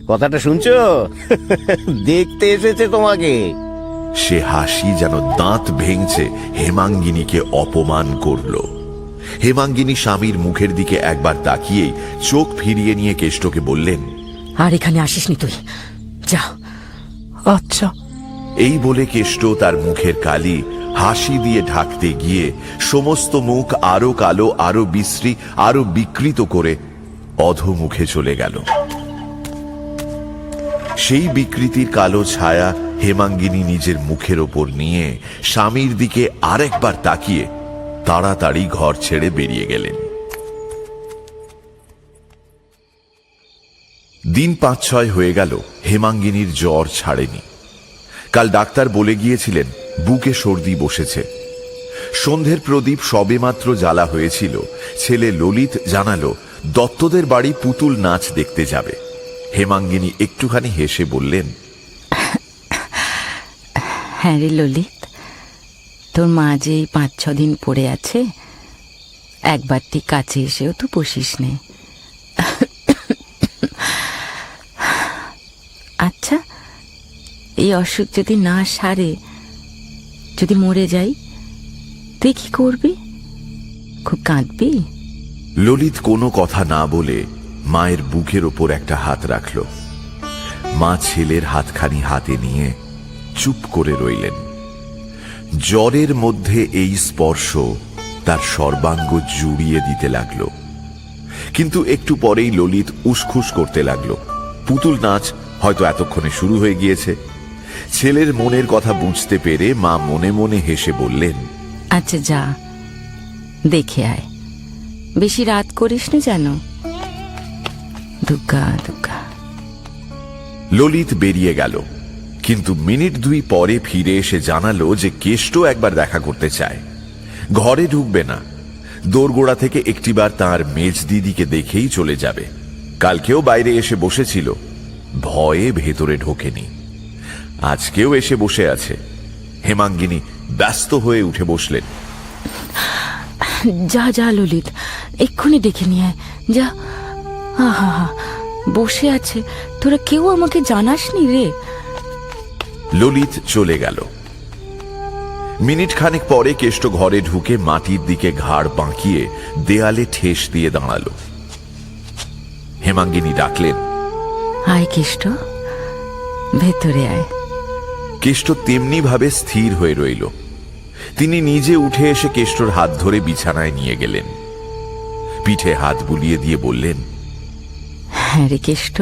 কথাটা শুনছো? দেখতে এসেছে তোমাকে। সে হাসি যেন দাঁত ভেঙছে হেমাঙ্গিনীকে অপমান করল। হেমাঙ্গিনী স্বামীর মুখের দিকে একবার তাকিয়েই চোখ ফিরিয়ে নিয়ে কেষ্টকে বললেন, আর এখানে আসিসনি তুই, যা। আচ্ছা। এই বলে কেষ্ট তার মুখের কালি হাসি দিয়ে ঢাকতে গিয়ে সমস্ত মুখ আরো কালো, আরো বিশ্রী, আরো বিকৃত করে অধোমুখে চলে গেল। সেই বিকৃতির কালো ছায়া হেমাঙ্গিনী নিজের মুখের ওপর নিয়ে স্বামীর দিকে আরেকবার তাকিয়ে তাড়াতাড়ি ঘর ছেড়ে বেরিয়ে গেলেন। দিন 5-6 হয়ে গেল, হেমাঙ্গিনীর জ্বর ছাড়েনি। কাল ডাক্তার বলে গিয়েছিলেন বুকে সর্দি বসেছে। সন্ধ্যের প্রদীপ সবেমাত্র জ্বালা হয়েছিল, ছেলে ললিত জানালো দত্তদের বাড়ি পুতুল নাচ দেখতে যাবে। হেমাঙ্গিনী একটুখানি হেসে বললেন, হ্যাঁ রে ললিত, তোর মা যে এই 5-6 দিন পড়ে আছে, একবারটি কাছে এসেও তো বসিস নে। আচ্ছা, এই অসুখ যদি না সারে, যদি মরে যাই, তুই কি করবি? খুব কাঁদবি? ললিত কোনো কথা না বলে মায়ের বুকের ওপর একটা হাত রাখল। মা ছেলের হাতখানি হাতে নিয়ে চুপ করে রইলেন। জ্বরের মধ্যে এই স্পর্শ তার সর্বাঙ্গ জুড়িয়ে দিতে লাগলো। কিন্তু একটু পরেই ললিত উসখুস করতে লাগলো। পুতুল নাচ হয়তো এতক্ষণে শুরু হয়ে গিয়েছে। ছেলের মনের কথা বুঝতে পেরে মা মনে মনে হেসে বললেন, আচ্ছা যা, দেখে আয়, বেশি রাত করিস না যেন। দুর্গা দুর্গা। ললিত বেরিয়ে গেল, কিন্তু মিনিট 2 পরে ফিরে এসে জানালো যে কেষ্ট একবার দেখা করতে চায়। ঘরে ঢুকবে না, দোরগোড়া থেকে একটিবার তার মেজ দিদিকে দেখেই চলে যাবে। কালকেও বাইরে এসে বসেছিল, ভয়ে ভেতরে ঢোকেনি। আজকেও এসে বসে আছে। হেমাঙ্গিনী ব্যস্ত হয়ে উঠে বসলেন। যা যা ললিত, এক্ষুনি ডেকে নিয়ে আয়, যা। আহা, বসে আছে, তোরা কেউ আমাকে জানাসনি রে। ললিত চলে গেল। মিনিট খানেক পরে কেষ্ট ঘরে ঢুকে মাটির দিকে ঘাড় বাঁকিয়ে দেয়ালে ঠেস দিয়ে দাঁড়ালো। হেমাঙ্গিনী ডাকলেন, আয় কেষ্ট, ভেতরে আয়। কেষ্ট তেমনি ভাবে স্থির হয়ে রইল। তিনি নিজে উঠে এসে কেষ্টর হাত ধরে বিছানায় নিয়ে গেলেন। পিঠে হাত বুলিয়ে দিয়ে বললেন, হ্যাঁ রে কেষ্ট,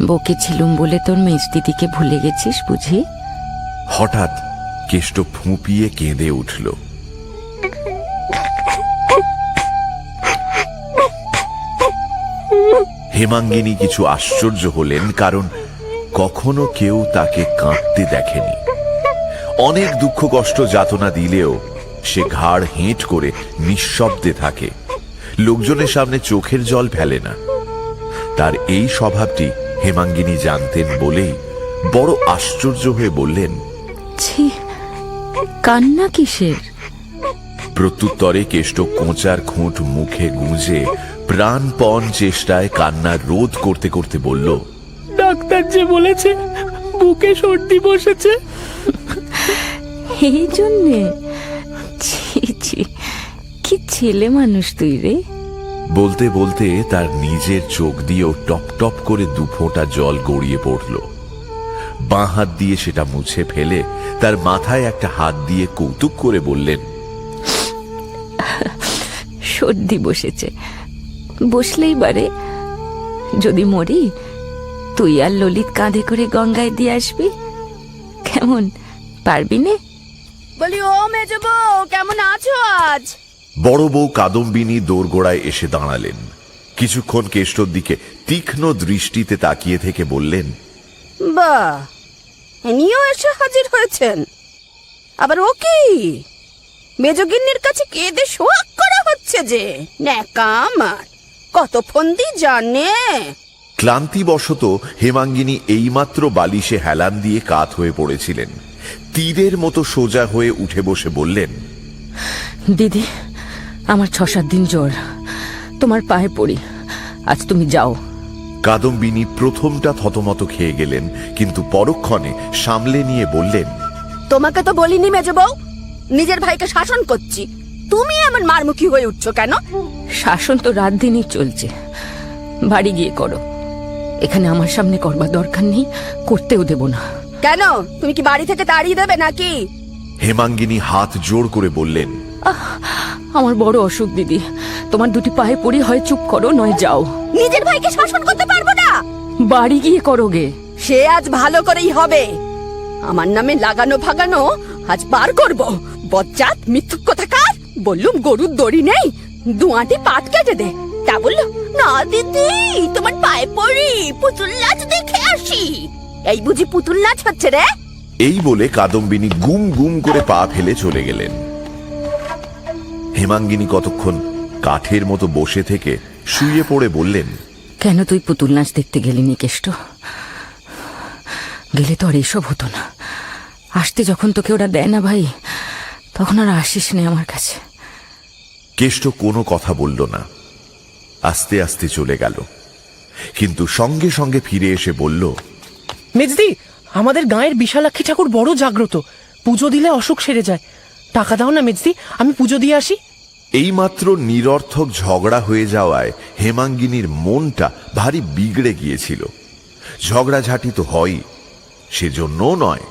বকেছিলুম বলে তোর মেজ দিদিকে ভুলে গেছিস বুঝি? হঠাৎ কেষ্ট ফুঁপিয়ে কেঁদে উঠল। হেমাঙ্গিনী কিছু আশ্চর্য হলেন, কারণ কখনো কেউ তাকে কাঁদতে দেখেনি। অনেক দুঃখ কষ্ট যাতনা দিলেও সে ঘাড় হেঁট করে নিঃশব্দে থাকে, লোকজনের সামনে চোখের জল ফেলে না। তার এই স্বভাবটি হেমাঙ্গিনী জানতেন বলেই বড় আশ্চর্য হয়ে বললেন, ছি, কান্না কিসের? প্রত্যুত্তরে কেষ্ট কোঁচার খুঁট মুখে গুঁজে প্রাণপণ চেষ্টায় কান্না রোধ করতে করতে বলল, ডাক্তার যে বলেছে বুকে সর্দি বসেছে। এই জন্যে? ছি ছি, কি ছেলে মানুষ তুই রে। বলতে বলতে তার নিজের চোখ দিয়েও টপ টপ করে 2 ফোঁটা জল গড়িয়ে পড়ল। বাঁ হাত দিয়ে সেটা মুছে ফেলে তার মাথায় একটা হাত দিয়ে কৌতুক করে বললেন, সর্দি বসেছে, বসলেই বারে। যদি মরি, তুই আর ললিত কাঁধে করে গঙ্গায় দিয়ে আসবি, কেমন? পারবি নে? বলি, ও মেজো বউ, কেমন আছো আজ? বড় বউ কাদম্বিনী দোরগোড়ায় এসে দাঁড়ালেন। কিছুক্ষণ কেষ্টর দিকে তীক্ষ্ণ দৃষ্টিতে তাকিয়ে থেকে বললেন, বাহ, ইনিও এসে হাজির হয়েছেন। আবার ও কি মেজগিন্নির কাছে কেঁদে শোয়াক করা হচ্ছে যে? ন্যাকা আমার, কত ফন্দি জানে। ক্লান্তিবশত হেমাঙ্গিনী এইমাত্র বালিশে হেলান দিয়ে কাত হয়ে পড়েছিলেন। তীরের মতো সোজা হয়ে উঠে বসে বললেন, দিদি, আমার 6-7 দিন জ্বর, তোমার পায়ে পড়ি, আজ তুমি যাও। কাদম্বিনী প্রথমটা থতমত খেয়ে গেলেন, কিন্তু পরক্ষণে সামলে নিয়ে বললেন, তোমাকে তো বলিনি মেজো বউ, নিজের ভাইকে শাসন করছি, তুমি এমন মারমুখী হয়ে উঠছো কেন? শাসন তো রাত দিনই চলছে, বাড়ি গিয়ে করো, এখানে আমার সামনে করবার দরকার নেই, করতেও দেব না। কেন, তুমি কি বাড়ি থেকে তাড়িয়ে দেবে নাকি? হেমাঙ্গিনী হাত জোড় করে বললেন, আমার বড় অসুখ দিদি, তোমার দুটি পায়ে পড়ি, হয় চুপ করো নয় যাও। নিজের ভাইকে শাসন করতে পারবো না? বাড়ি গিয়ে করোগে। সে আজ ভালো করেই হবে। আমার নামে লাগানো ভাগানো আজ বার করব। বজ্জাত মিথ্যুক কথাকার। বললুম গরুর দড়ি নেই, দুয়াটি পাট কেটে দে, তা বললো না দিদি, তোমার পায়ে পড়ি, পুতুল নাচ দেখে আসি। এই বুঝি পুতুল নাচ হচ্ছে রে? এই বলে কাদম্বিনী গুম গুম করে পা ফেলে চলে গেলেন। হেমাঙ্গিনী কতক্ষণ কাঠের মতো বসে থেকে শুয়ে পড়ে বললেন, কেন তুই পুতুল নাচ দেখতে গেলিনি কেষ্ট? গেলে তো আর এইসব হতো না। আসতে যখন তোকে ওরা দেয় না ভাই, তখন আর আসিস নে আমার কাছে। কেষ্ট কোনো কথা বলল না, আস্তে আস্তে চলে গেল। কিন্তু সঙ্গে সঙ্গে ফিরে এসে বলল, মেজদি, আমাদের গাঁয়ের বিশালাক্ষী ঠাকুর বড় জাগ্রত, পুজো দিলে অসুখ সেরে যায়। টাকা দাও না মেজদি, আমি পুজো দিয়ে আসি। এইমাত্র নিরর্থক ঝগড়া হয়ে যাওয়ায় হেমাঙ্গিনীর মনটা ভারী বিগড়ে গিয়েছিল। ঝগড়াঝাটি তো হয়ই, সেজন্যও নয়,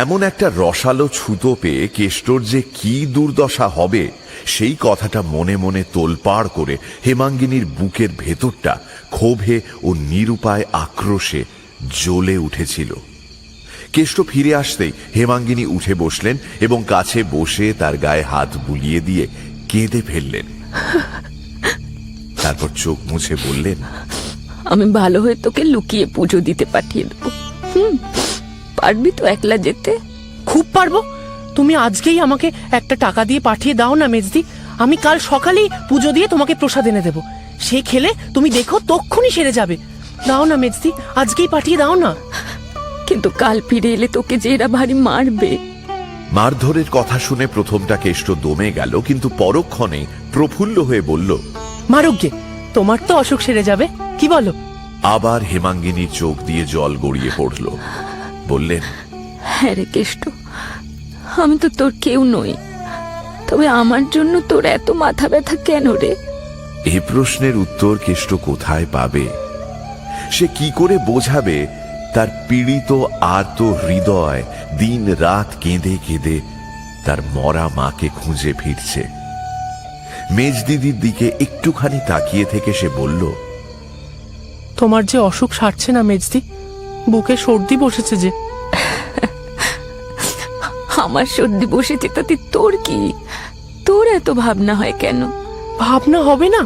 এমন একটা রসালো ছুতো পেয়ে কেষ্টর যে কি দুর্দশা হবে সেই কথাটা মনে মনে তোলপাড় করে হেমাঙ্গিনীর বুকের ভেতরটা ক্ষোভে ও নিরুপায় আক্রোশে জ্বলে উঠেছিল। কেষ্ট ফিরে আসতেই হেমাঙ্গিনী উঠে বসলেন এবং কাছে বসে তার গায়ে হাত বুলিয়ে দিয়ে কেঁদে ফেললেন। তারপর চোখ মুছে বললেন, আমি ভালো হয়ে তোকে লুকিয়ে পুজো দিতে পাঠিয়ে দেবো। পারবি তো একলা যেতে? খুব পারবো। তুমি আজকেই আমাকে একটা টাকা দিয়ে পাঠিয়ে দাও না মেজদি, আমি কাল সকালেই পুজো দিয়ে তোমাকে প্রসাদ এনে দেবো। সে খেলে তুমি দেখো তক্ষুনি সেরে যাবে। দাও না মেজদি, আজকেই পাঠিয়ে দাও না। কিন্তু কাল ফিরে এলে তোকে যে এরা ভারী মারবে। মারধরের কথা শুনে প্রথমটা কেষ্ট দমে গেল, কিন্তু পরক্ষণে প্রফুল্ল হয়ে বলল, মারুগ্গে, তোমার তো অসুখ সেরে যাবে, কি বলো? আবার হেমাঙ্গিনীর চোখ দিয়ে জল গড়িয়ে পড়ল। বললেন, হ্যাঁ রে কেষ্ট, আমি তো তোর কেউ নই, তবে আমার জন্য তোর এত মাথা ব্যথা কেন রে? এই প্রশ্নের উত্তর কেষ্ট কোথায় পাবে? সে কি করে বোঝাবে তার পীড়িত আর্ত হৃদয় দিন রাত কেঁদে কেঁদে তার মরা মাকে খুঁজে ফিরছে? মেজদিদির দিকে একটুখানি তাকিয়ে থেকে সে বলল, তোমার যে অসুখ সারছে না মেজদি, বুকে সর্দি বসেছে যে। আমার সর্দি বসেছে তাতে তোর কি? তোর এত ভাবনা হয় কেন? ভাবনা হবে না?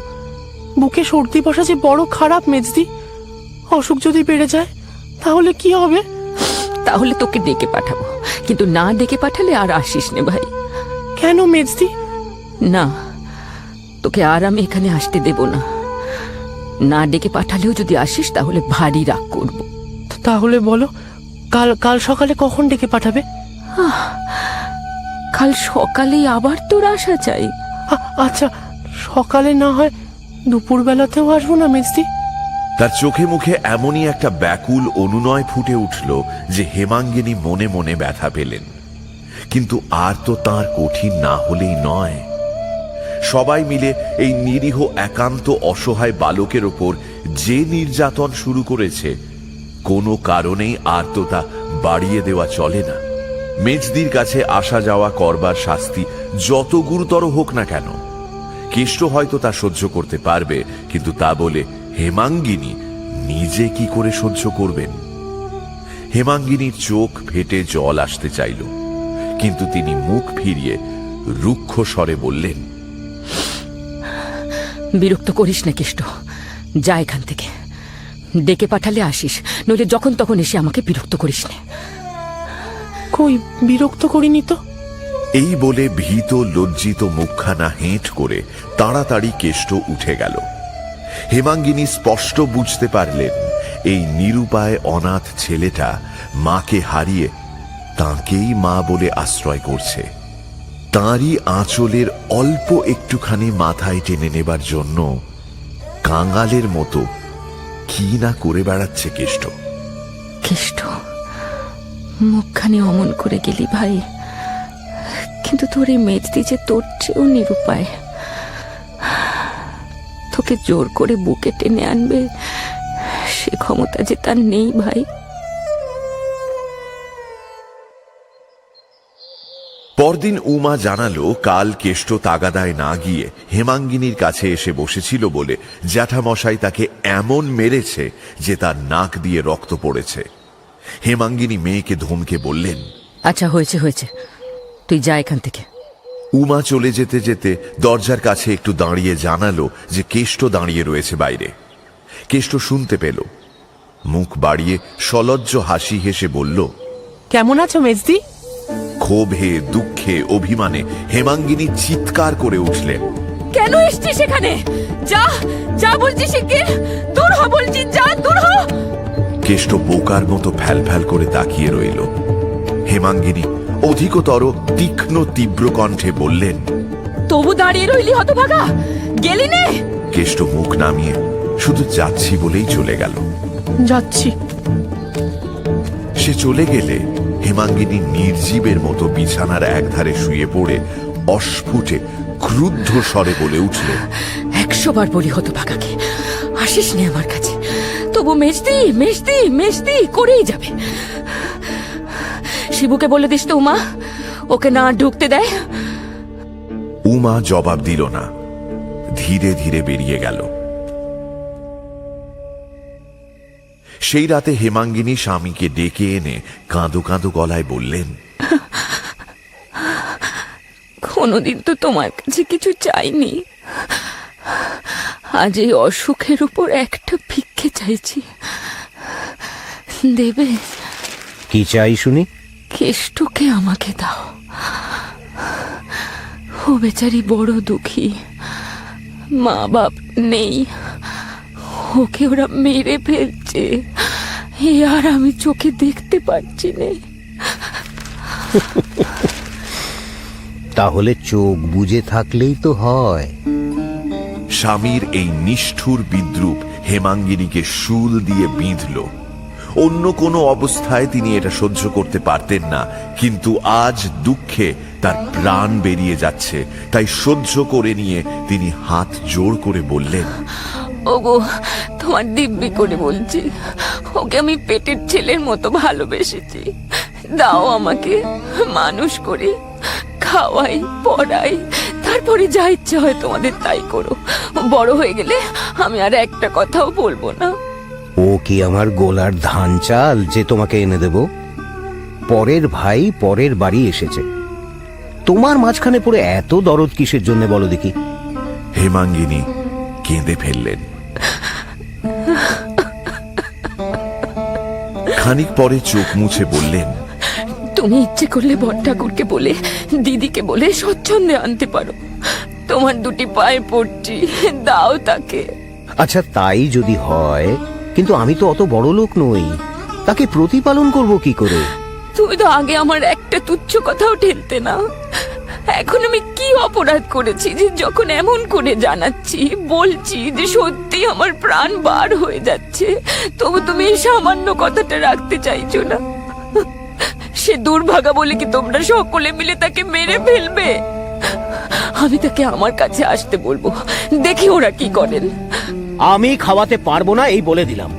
বুকে সর্দি বসা যে বড় খারাপ মেজদি। অসুখ যদি বেড়ে যায় তাহলে কি হবে? তাহলে তোকে ডেকে পাঠাবো, কিন্তু না ডেকে পাঠালে আর আসিস নে ভাই। কেন মেজদি? না, তোকে আর আমি এখানে আসতে দেব না। না ডেকে পাঠালেও যদি আসিস তাহলে ভারী রাগ করব। তাহলে বলো, কাল কাল সকালে কখন ডেকে পাঠাবে? কাল সকালেই আবার তোর আসা চাই? আচ্ছা, সকালে না হয় দুপুরবেলাতেও আসবো না মেজদি? তার চোখে মুখে এমনই একটা ব্যাকুল অনুনয় ফুটে উঠল যে হেমাঙ্গিনী মনে মনে ব্যথা পেলেন। কিন্তু আর তো তার কঠিন না হলেই নয়। সবাই মিলে এই নিরীহ একান্ত অসহায় বালকের ওপর যে নির্যাতন শুরু করেছে, কোনো কারণেই আর তো তা বাড়িয়ে দেওয়া চলে না। মেজদির কাছে আসা যাওয়া করবার শাস্তি যত গুরুতর হোক না কেন, কেষ্ট হয়তো তা সহ্য করতে পারবে, কিন্তু তা বলে হেমাঙ্গিনী নিজে কি করে সহ্য করবেন? হেমাঙ্গিনীর চোখ ফেটে জল আসতে চাইল, কিন্তু তিনি মুখ ফিরিয়ে রুক্ষ স্বরে বললেন, বিরক্ত করিস না কেষ্ট, যা এখান থেকে। ডেকে পাঠালে আসিস, নইলে যখন তখন এসে আমাকে বিরক্ত করিস না। কই, বিরক্ত করিনি তো। এই বলে ভীত লজ্জিত মুখখানা হেঁট করে তাড়াতাড়ি কেষ্ট উঠে গেল। হেমাঙ্গিনী স্পষ্ট বুঝতে পারলেন এই নিরুপায় অনাথ ছেলেটা মাকে হারিয়ে তাঁকেই মা বলে আশ্রয় করছে। তাঁরই আঁচলের অল্প একটুখানি মাথায় টেনে নেবার জন্য কাঙালের মতো কি না করে বেড়াচ্ছে কেষ্ট। কেষ্ট, মুখখানি অমন করে গেলি ভাই, কিন্তু তোর এই মেজদি যে তোর চেয়েও নিরুপায়। তোকে জোর করে বুকে টেনে আনবে সে ক্ষমতা যে তার নেই ভাই। পরদিন উমা জানালো কাল কেষ্ট তাগাদায় না গিয়ে হেমাঙ্গিনীর কাছে এসে বসেছিল বলে জ্যাঠামশাই তাকে এমন মেরেছে যে তার নাক দিয়ে রক্ত পড়েছে। হেমাঙ্গিনী মেয়েকে ধমকে বললেন, আচ্ছা হয়েছে হয়েছে, তুই যা এখান থেকে। উমা চলে যেতে যেতে দরজার কাছে একটু দাঁড়িয়ে জানালো যে কেষ্ট দাঁড়িয়ে রয়েছে বাইরে। কেষ্ট শুনতে পেল, মুখ বাড়িয়ে সলজ্জ হাসি হেসে বলল, কেমন আছো মেজদি? ক্ষোভে দুঃখে অভিমানে হেমাঙ্গিনী চিৎকার করে উঠলেন, কেন এসছিস সেখানে? যা যা বলছি শিগগির দূর হ, বলছি যা দূর হ। কেষ্ট বোকার মতো ফ্যাল ফ্যাল করে তাকিয়ে রইল। হেমাঙ্গিনী অধিকতর তীক্ষ্ণ তীব্র কণ্ঠে বললেন, তবু দাঁড়িয়ে রইলি হতভাগা, গেলি নে? কেষ্ট মুখ নামিয়ে শুধু যাচ্ছি বলেই চলে গেল। যাচ্ছি। সে চলে গেলে হেমাঙ্গিনী নির্জীবের মতো বিছানার একধারে শুয়ে পড়ে অস্ফুটে ক্রুদ্ধ স্বরে বলে উঠলেন, 100 বার বলি হতভাগাকে আসিস নে আমার কাছে, তবু মেজদি মেজদি মেজদি করেই যাবে। শিবুকে বলে দিস তো উমা ওকে না ঢুকতে দেয়। উমা জবাব দিল না, ধীরে ধীরে বেরিয়ে গেল। সেই রাতে হেমাঙ্গিনী স্বামীকে ডেকে এনে কাঁদো কাঁদো গলায় বললেন, কোনোদিন তো তোমার কাছে কিছু চাইনি, আজ এই অসুখের উপর একটা ভিক্ষে চাইছি, দেবে? কি চাই শুনি? কেষ্টকে আমাকে দাও, ও বেচারি বড় দুঃখী, মা বাপ নেই, ওকে ওরা মেরে ফেলছে, এ আর আমি চোখে দেখতে পাচ্ছি না। তাহলে চোখ বুজে থাকলেই তো হয়। স্বামীর এই নিষ্ঠুর বিদ্রূপ হেমাঙ্গিনীকে শুল দিয়ে বিঁধল। অন্য কোনো অবস্থায় তিনি এটা সহ্য করতে পারতেন না, কিন্তু আজ দুঃখে তার প্রাণ বেরিয়ে যাচ্ছে, তাই সহ্য করে নিয়ে তিনি হাত জোড় করে বললেন, ওগো তোমার দিব্যি করে বলছি, ওকে আমি পেটের ছেলের মতো ভালোবেসেছি, দাও আমাকে, মানুষ করে খাওয়াই পড়াই, তারপরে যা ইচ্ছে হয় তোমাদের তাই করো, বড় হয়ে গেলে আমি আর একটা কথাও বলবো না। ও কি আমার গোলার ধান চাল যে তোমাকে এনে দেব? পরের ভাই পরের বাড়ি এসেছে, তোমার মাঝখানে পড়ে এত দরদ কিসের জন্য বলো দেখি? হেমাঙ্গিনী কেঁদে ফেললেন। খানিক পরে চোখ মুছে বললেন, তুমি ইচ্ছে করলে বড় ঠাকুরকে বলে দিদিকে বলে স্বচ্ছন্দে আনতে পারো, তোমার দুটি পায়ে পড়ছি, দাও তাকে। আচ্ছা তাই যদি হয়, কিন্তু আমি তো অত বড় লোক নই, তাকে প্রতিপালন করব কি করে? তুমি তো আগে আমার একটা তুচ্ছ কথাও ঠেলতে না, এখন আমি কি অপরাধ করেছি যে যখন এমন করে জানাচ্ছি, বলছি যে সত্যি আমার প্রাণ বার হয়ে যাচ্ছে, তবু তুমি এই সামান্য কথাটা রাখতে চাইছো না? সে দুর্ভাগা বলে কি তোমরা সকলে মিলে তাকে মেরে ফেলবে? আমি তাকে আমার কাছে আসতে বলবো, দেখি ওরা কি করেন। আমি খাওয়াতে পারবো না এই বলে দিলাম।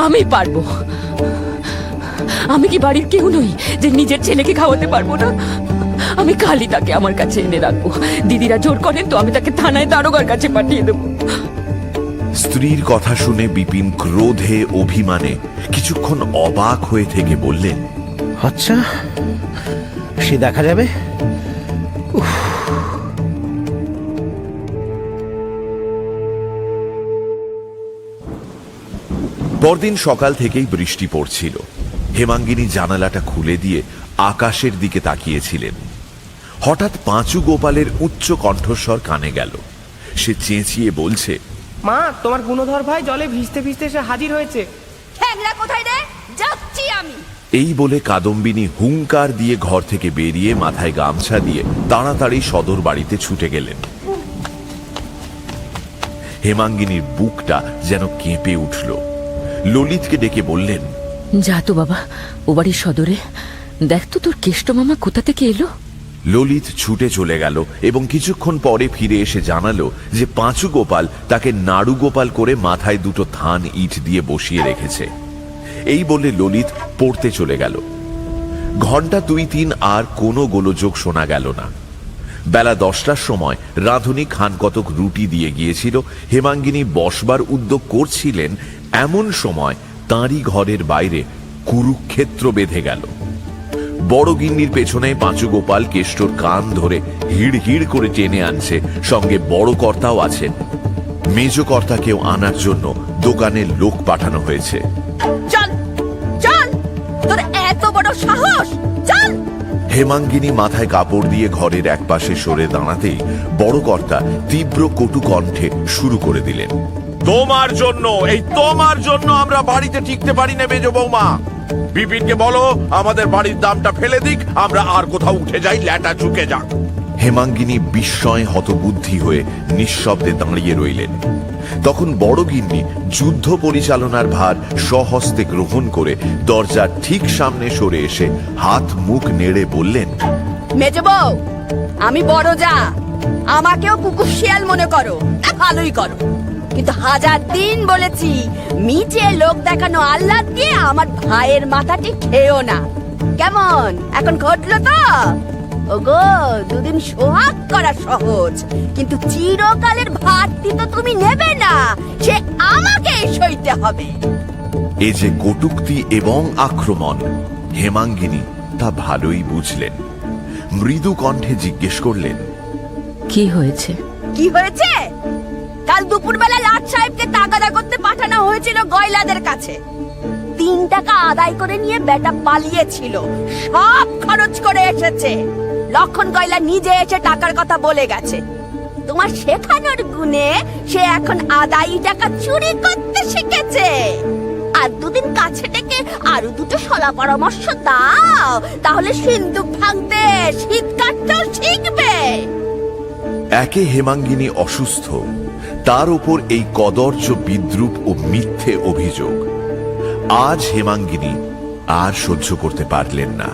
আমি পারবো। আমি কি বাড়ির কেউ নই যে নিজের ছেলেকে খাওয়াতে পারবো না? আমি কালই তাকে আমার কাছে এনে রাখবো, দিদিরা জোর করেন তো আমি তাকে থানায় দারোগার কাছে পাঠিয়ে দেবো। স্ত্রীর কথা শুনে বিপিন ক্রোধে অভিমানে কিছুক্ষণ অবাক হয়ে থেকে বললেন, আচ্ছা সে দেখা যাবে। পরদিন সকাল থেকেই বৃষ্টি পড়ছিল। হেমাঙ্গিনী জানালাটা খুলে দিয়ে আকাশের দিকে তাকিয়েছিলেন। হঠাৎ পাঁচু গোপালের উচ্চ কণ্ঠস্বর কানে গেল। সে চেঁচিয়ে বলছে, মা, তোমার গুণধর ভাই জলে ভিজতে ভিজতে এসে হাজির হয়েছে। ঠ্যাংরা কোথায় রে? যাচ্ছি আমি। এই বলে কাদম্বিনী হুঙ্কার দিয়ে ঘর থেকে বেরিয়ে মাথায় গামছা দিয়ে তাড়াতাড়ি সদর বাড়িতে ছুটে গেলেন। হেমাঙ্গিনীর বুকটা যেন কেঁপে উঠল। ললিতকে ডেকে বললেন, যা তো বাবা, ও বাড়ির সদরে দেখ তো তোর কেষ্ট মামা কোথা থেকে এলো। ললিত ছুটে চলে গেল এবং কিছুক্ষণ পরে ফিরে এসে জানালো যে পাঁচু গোপাল তাকে নাড়ু গোপাল করে মাথায় দুটো থান ইট দিয়ে বসিয়ে রেখেছে। এই বলে ললিত পড়তে চলে গেল। ঘন্টা 2-3 আর কোনো গোলযোগ শোনা গেল না। বেলা 10টার সময় রাঁধুনি খান কতক রুটি দিয়ে গিয়েছিল। হেমাঙ্গিনী বসবার উদ্যোগ করছিলেন, এমন সময় তাঁরই ঘরের বাইরে কুরুক্ষেত্র বেঁধে গেল। বড় গিন্নির পেছনে পাঁচু গোপাল কেষ্টর কান ধরে হিড় হিড় করে টেনে আনছে, সঙ্গে বড় কর্তাও আছেন। মেজ কর্তাকেও আনার জন্য দোকানে লোক পাঠানো হয়েছে। চল চল, তোর এত বড় সাহস, চল। হেমাঙ্গিনী মাথায় কাপড় দিয়ে ঘরের একপাশে সরে দাঁড়াতেই বড় কর্তা তীব্র কটু কণ্ঠে শুরু করে দিলেন, তোমার জন্য, এই তোমার জন্য আমরা বাড়িতে টিকতে পারি না মেজ বৌমা। বিপিনকে বলো আমাদের বাড়ির দামটা ফেলে দিক, আমরা আর কোথাও উঠে যাই, ল্যাটা ঝুঁকে যাক। হেমাঙ্গিনী বিস্ময় হতবুদ্ধি হয়ে নিঃশব্দে দাঁড়িয়ে রইলেন। তখন বড় গিন্নি যুদ্ধ পরিচালনার ভার স্বহস্তে গ্রহণ করে দরজার ঠিক সামনে সরে এসে হাত মুখ নেড়ে বললেন, মেজ বউ, আমি বড় যা, আমাকেও কুকুর শিয়াল মনে করো, ভালোই করো, কিন্তু 1000 দিন বলেছি, মিছে লোক দেখানো আহ্লাদ দিয়ে আমার ভাইয়ের মাথাটি খেও না। কেমন এখন ঘটলো তো? ওগো, 2 দিন সোহাগ করা সহজ, কিন্তু চিরকালের ভারটি তো তুমি নেবে না, সে আমাকে সইতে হবে। এ যে কটূক্তি এবং আক্রমণ হেমাঙ্গিনী তা ভালোই বুঝলেন। মৃদু কণ্ঠে জিজ্ঞেস করলেন, কি হয়েছে? কি হয়েছে? কাল দুপুরবেলা লাট সাহেবকে তাগাদা করতে পাঠানো হয়েছিল গয়লাদের কাছে। 3 টাকা আদায় করে নিয়ে বেটা পালিয়েছিল, সব খরচ করে এসেছে। লক্ষণ গয়লা নিজে এসে টাকার কথা বলে গেছে। তোমার শেখানোর গুণে সে এখন আদায়ী টাকা চুরি করতে শিখেছে। আর 2 দিন কাছে ডেকে আরো 2টো সলা পরামর্শ দাও, তাহলে সিন্দুক ভাঙতে শীত কাটতেও শিখবে। একে হেমাঙ্গিনী অসুস্থ, তার উপর এই কদর্য বিদ্রূপ ও মিথ্যে অভিযোগ। আজ হেমাঙ্গিনী আর সহ্য করতে পারলেন না।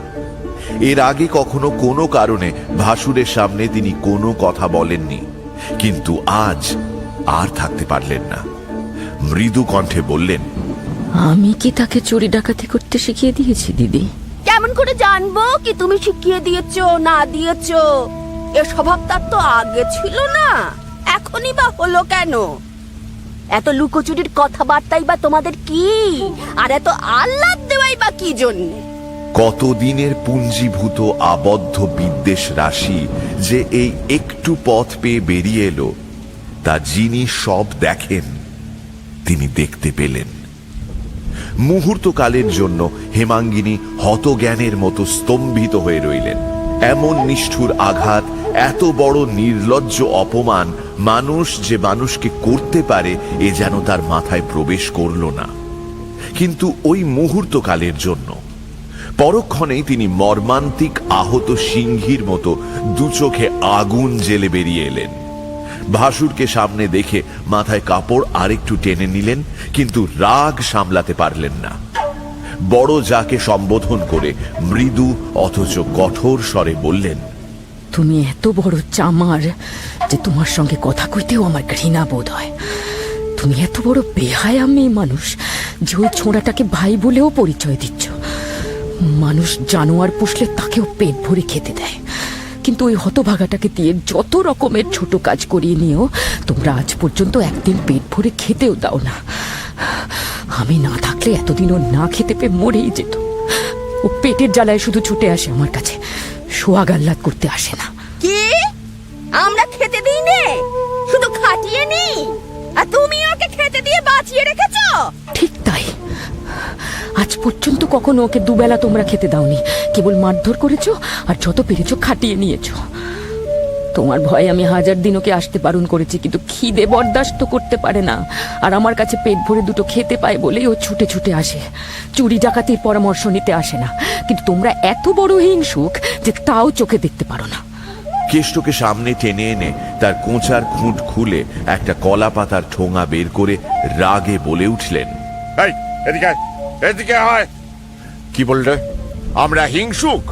এর আগে কখনো কোনো কারণে ভাসুরের সামনে তিনি কোনো কথা বলেননি, কিন্তু আজ আর থাকতে পারলেন না। মৃদু কণ্ঠে বললেন, আমি কি তাকে চুরি ডাকাতি করতে শিখিয়ে দিয়েছি দিদি? কেমন করে জানবো কি তুমি শিখিয়ে দিয়েছো না দিয়েছো? এ স্বভাব তার তো আগে ছিল না, এখনই বা হলো কেন? এত লুকোচুরির কথাবার্তাই বা তোমাদের কি, আর এত আহ্লাদ দেওয়াই বা কি জন্য? কতদিনের পুঞ্জীভূত আবদ্ধ বিদ্বেষ রাশি যে এই একটু পথ পেয়ে বেরিয়ে এলো, তা যিনি সব দেখেন তিনি দেখতে পেলেন। মুহূর্তকালের জন্য হেমাঙ্গিনী হতজ্ঞানের মতো স্তম্ভিত হয়ে রইলেন। এমন নিষ্ঠুর আঘাত, এত বড় নির্লজ্জ অপমান মানুষ যে মানুষকে করতে পারে এ যেন তার মাথায় প্রবেশ করল না। কিন্তু ওই মুহূর্তকালের জন্য পরক্ষণেই তিনি মর্মান্তিক আহত সিংহীর মতো 2 চোখে আগুন জ্বেলে বেরিয়ে এলেন। ভাসুরকে সামনে দেখে মাথায় কাপড় আরেকটু টেনে নিলেন, কিন্তু রাগ সামলাতে পারলেন না। বড় যাকে সম্বোধন করে মৃদু অথচ কঠোর স্বরে বললেন, তুমি এত বড় চামার যে তোমার সঙ্গে কথা কইতেও আমার ঘৃণা বোধ হয়। তুমি এত বড় বেহায়া মেয়ে মানুষ যে ওই ছোঁড়াটাকে ভাই বলেও পরিচয় দিচ্ছ। মানুষ জানোয়ার পুষলে তাকেও পেট ভরে খেতে দেয়, কিন্তু ওই হতভাগাটাকে দিয়ে যত রকমের ছোট কাজ করিয়ে নিয়েও তোমরা আজ পর্যন্ত একদিন পেট ভরে খেতেও দাও না। আমি না থাকলে এতদিন ও না খেতে পেয়ে মরেই যেত। ও পেটের জ্বালায় শুধু ছুটে আসে আমার কাছে, সোহাগ আহ্লাদ করতে আসে না। কি আমরা খেতে দিই নে, শুধু খাটিয়ে নি, আর তুমি ওকে খেতে দিয়ে বাঁচিয়ে রেখেছো? ঠিক তাই। আজ পর্যন্ত কখনো ওকে দুবেলা তোমরা খেতে দাওনি, কেবল মারধর করেছো আর যত পেরেছো খাটিয়ে নিয়েছো। তোমার ভয়ে আমি 1000 দিন ওকে আসতে বারণ করেছি, কিন্তু খিদে বরদাস্ত করতে পারে না। আর আমার কাছে পেট ভরে 2টো খেতে পায় বলেই ও ছুটে ছুটে আসে, চুরি ডাকাতির পরামর্শ নিতে আসে না। কিন্তু তোমরা এত বড় হিংসুক যে তাও চোখে দেখতে পারো না। কেষ্টকে সামনে টেনে এনে তার কোঁচার খুঁট খুলে একটা কলা পাতার ঠোঙা বের করে রাগে বলে উঠলেন, এই এদিকে এদিকে হয়। কি বললে? আমরা হিংসুক?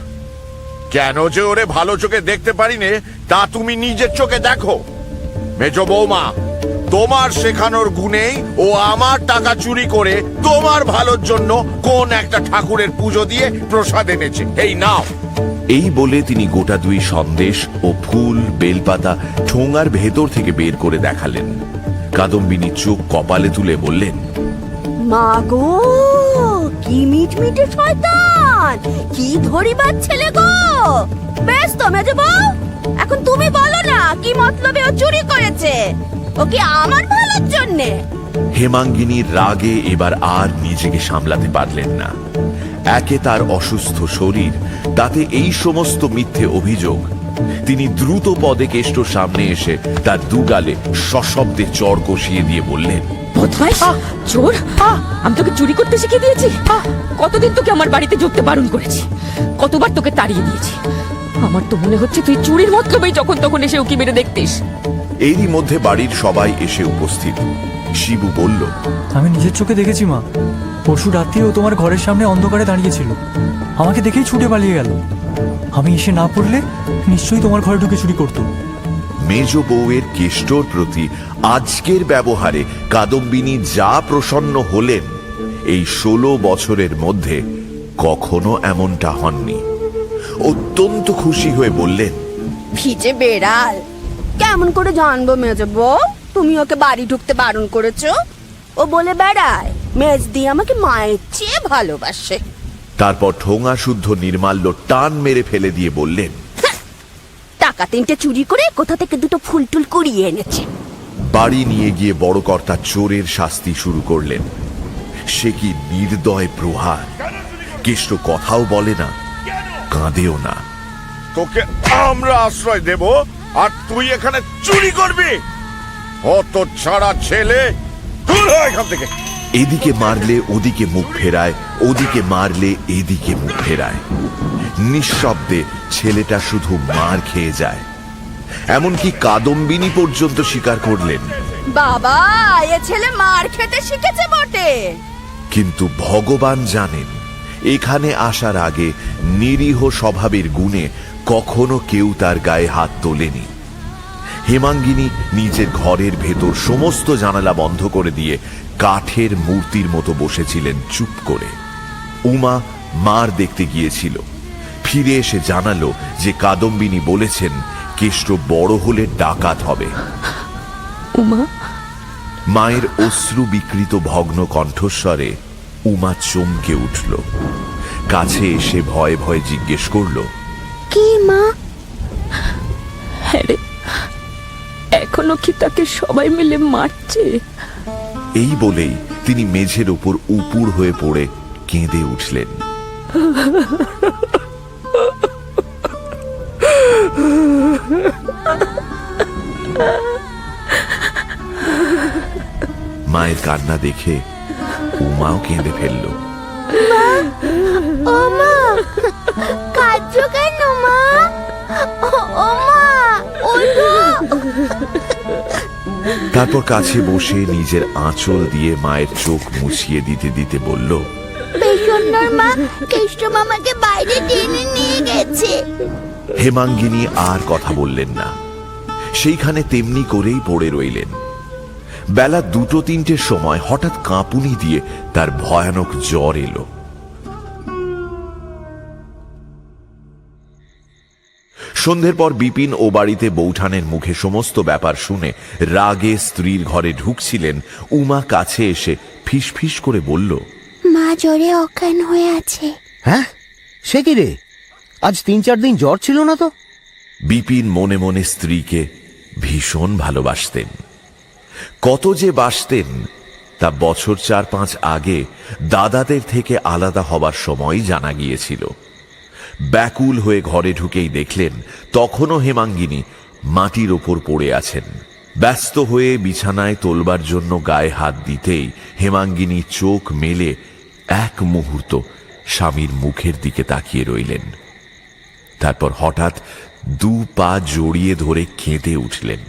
কেন যে ওরে ভালো চোখে দেখতে পারি নে তা তুমি নিজের চোখে দেখো। মেজ বৌমা, তোমার শেখানোর গুণেই ও আমার টাকা চুরি করে তোমার ভালোর জন্য কোন একটা ঠাকুরের পুজো দিয়ে প্রসাদ এনেছে, এই নাও। এই বলে তিনি গোটা 2 সন্দেশ ও ফুল বেলপাতা ঠোঙার ভেতর থেকে বের করে দেখালেন। কাদম্বিনী চোখ কপালে তুলে বললেন, মা গো, কি মিটমিটে শয়তান, কি ধরিবার ছেলে গো। বেশ তো মেজে বউ, এখন তুমি বলো না কি মতলবে ও চুরি করেছে, ও কি আমার ভালোর জন্যে? হেমাঙ্গিনীর রাগে এবার আর নিজেকে সামলাতে পারলেন না। একে তার অসুস্থ শরীর, তাতে এই সমস্ত মিথ্যে অভিযোগ। তিনি দ্রুত পদে কেষ্টর সামনে এসে তার দুগালে সশব্দে চড় কষিয়ে দিয়ে বললেন, বদমাইশ, চোর, আমি তোকে চুরি করতে শিখিয়ে দিয়েছি? কতদিন তোকে আমার বাড়িতে ঢুকতে বারণ করেছি, কতবার তোকে তাড়িয়ে দিয়েছি। আমার তো মনে হচ্ছে তুই চুরির মতলবেই যখন তখন এসে উকি মেরে দেখতিস। এরই মধ্যে বাড়ির সবাই এসে উপস্থিত। শিবু বলল, আমি নিজের চোখে দেখেছি মা, পরশু রাত্রিও তোমার ঘরের সামনে অন্ধকারে দাঁড়িয়েছিল, আমাকে দেখেই ছুটে পালিয়ে গেল। আমি এসে না পড়লে নিশ্চয়ই তোমার ঘরে ঢুকে চুরি করতো। মেজ বউয়ের কেষ্টর প্রতি আজকের ব্যবহারে কাদম্বিনী যা প্রসন্ন হলেন, এই 16 বছরের মধ্যে কখনো এমনটা হননি। অত্যন্ত খুশি হয়ে বললেন, ভিজে বেড়াল, কেমন করে জানবো মেজে বউ তুমি ওকে বাড়ি ঢুকতে বারণ করেছো? ও বলে বেড়ায় মেজদি আমাকে মায়ের চেয়ে ভালোবাসে। তারপর ঠোঙা শুদ্ধ নির্মাল্য টান মেরে ফেলে দিয়ে বললেন, টাকা 3টে চুরি করে কোথা থেকে 2টো ফুল টুল কুড়িয়ে এনেছে। বাড়ি নিয়ে গিয়ে বড় কর্তা চোরের শাস্তি শুরু করলেন। সে কি নির্দয় প্রহার! কেষ্ট কথাও বলে না, কাঁদেও না। তোকে আমরা আশ্রয় দেব আর তুই এখানে চুরি করবি? অত ছাড়া ছেলে, দূর হ এখান থেকে। এদিকে মারলে ওদিকে মুখ ফেরায়, ওদিকে মারলে এদিকে মুখ ফেরায়। নিঃশব্দে ছেলেটা শুধু মার খেয়ে যায়। এমনকি কাদম্বিনী পর্যন্ত স্বীকার করলেন, বাবা, এ ছেলে মার খেতে শিখেছে বটে। কিন্তু ভগবান জানেন, এখানে আসার আগে নিরীহ স্বভাবের গুণে কখনো কেউ তার গায়ে হাত তোলেনি। হেমাঙ্গিনী নিজের ঘরের ভেতর সমস্ত জানালা বন্ধ করে দিয়ে কাঠের মূর্তির মতো বসেছিলেন চুপ করে। উমা মার দেখতে গিয়েছিল, ফিরে এসে জানালো যে কাদম্বিনী বলেছেন কেষ্ট বড় হলে ডাকাত হবে। উমা, মায়ের অশ্রু বিকৃত ভগ্ন কণ্ঠস্বরে উমা চমকে উঠল। কাছে এসে ভয়ে ভয়ে জিজ্ঞেস করল, কি মা? হ্যাঁ রে, এখনো কি তাকে সবাই মিলে মারছে? এই বলেই তিনি মেঝের উপর উপুড় হয়ে পড়ে কেঁদে উঠলেন। মায়ের কান্না দেখে উমাও কেঁদে ফেলল। ও মা, কাঁদছো কেন মা? ও মা, ওঠো। তারপর কাছে বসে নিজের আঁচল দিয়ে মায়ের চোখ মুছিয়ে দিতে দিতে বলল, পেছনের মা কেষ্ট মামাকে বাইরে টেনে নিয়ে গেছে। হেমাঙ্গিনী আর কথা বললেন না, সেইখানে তেমনি করেই পড়ে রইলেন। বেলা 2-3টের সময় হঠাৎ কাঁপুনি দিয়ে তার ভয়ানক জ্বর এলো। সন্ধ্যের পর বিপিন ও বাড়িতে বৌঠানের মুখে সমস্ত ব্যাপার শুনে রাগে স্ত্রীর ঘরে ঢুকছিলেন। উমা কাছে এসে ফিসফিস করে বলল, মা জ্বরে অজ্ঞান হয়ে আছে। হ্যাঁ, সে কি রে? আজ 3-4 দিন জ্বর ছিল না তো? বিপিন মনে মনে স্ত্রীকে ভীষণ ভালোবাসতেন। কত যে বাসতেন তা বছর 4-5 আগে দাদাদের থেকে আলাদা হবার সময় জানা গিয়েছিল। ব্যাকুল হয়ে ঘরে ঢুকেই দেখলেন তখনও হেমাঙ্গিনী মাটির ওপর পড়ে আছেন। ব্যস্ত হয়ে বিছানায় তোলবার জন্য গায়ে হাত দিতেই হেমাঙ্গিনী চোখ মেলে এক মুহূর্ত স্বামীর মুখের দিকে তাকিয়ে রইলেন। তারপর হঠাৎ 2 পা জড়িয়ে ধরে কেঁদে উঠলেন।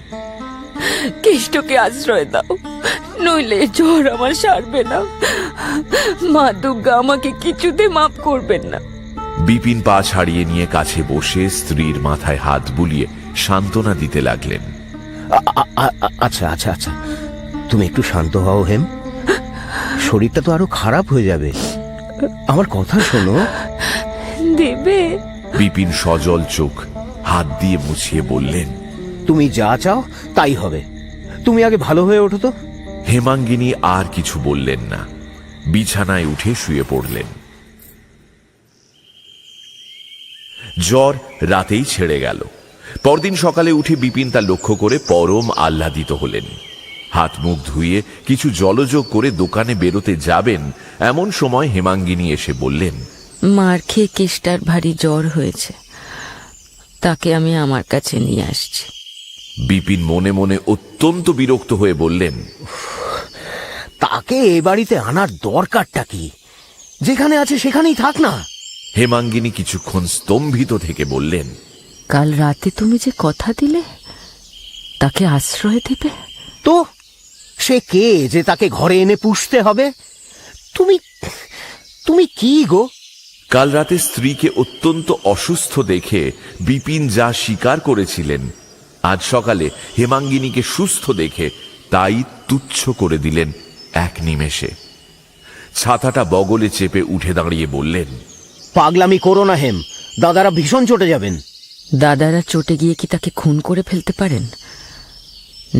কেষ্টকে আশ্রয় দাও, নইলে জ্বর আমার সারবে না। মা দুর্গা আমাকে কিছুতে মাফ করবেন না। বিপিন পা ছাড়িয়ে নিয়ে কাছে বসে স্ত্রীর মাথায় হাত বুলিয়ে সান্ত্বনা দিতে লাগলেন। আচ্ছা আচ্ছা আচ্ছা, তুমি একটু শান্ত হও হেম, শরীরটা তো আরো খারাপ হয়ে যাবে। আমার কথা শোনো। দেবে? বিপিন সজল চোখ হাত দিয়ে মুছিয়ে বললেন, তুমি যা চাও তাই হবে। তুমি আগে ভালো হয়ে ওঠো তো। হেমাঙ্গিনী আর কিছু বললেন না, বিছানায় উঠে শুয়ে পড়লেন। জ্বর রাতেই ছেড়ে গেল। পরদিন সকালে উঠে বিপিন তা লক্ষ্য করে পরম আহ্লাদিত হলেন। হাত মুখ ধুয়ে কিছু জলযোগ করে দোকানে বেরোতে যাবেন, এমন সময় হেমাঙ্গিনী এসে বললেন, মার খেয়ে কেষ্টার ভারী জ্বর হয়েছে, তাকে আমি আমার কাছে নিয়ে আসছি। বিপিন মনে মনে অত্যন্ত বিরক্ত হয়ে বললেন, তাকে এ বাড়িতে আনার দরকারটা কি? যেখানে আছে সেখানেই থাক না। হেমাঙ্গিনী কিছুক্ষণ স্তম্ভিত থেকে বললেন, কাল রাতে তুমি যে কথা দিলে তাকে আশ্রয় দেবে, তো সে কে যে তাকে ঘরে এনে পুষতে হবে? তুমি তুমি কি গো? কাল রাতে স্ত্রীকে অত্যন্ত অসুস্থ দেখে বিপিন যা স্বীকার করেছিলেন, আজ সকালে হেমাঙ্গিনীকে সুস্থ দেখে তাই তুচ্ছ করে দিলেন এক নিমেষে। ছাতাটা বগলে চেপে উঠে দাঁড়িয়ে বললেন, পাগলামি করো না হেম, দাদারা ভীষণ চটে যাবেন। দাদারা চটে গিয়ে কি তাকে খুন করে ফেলতে পারেন?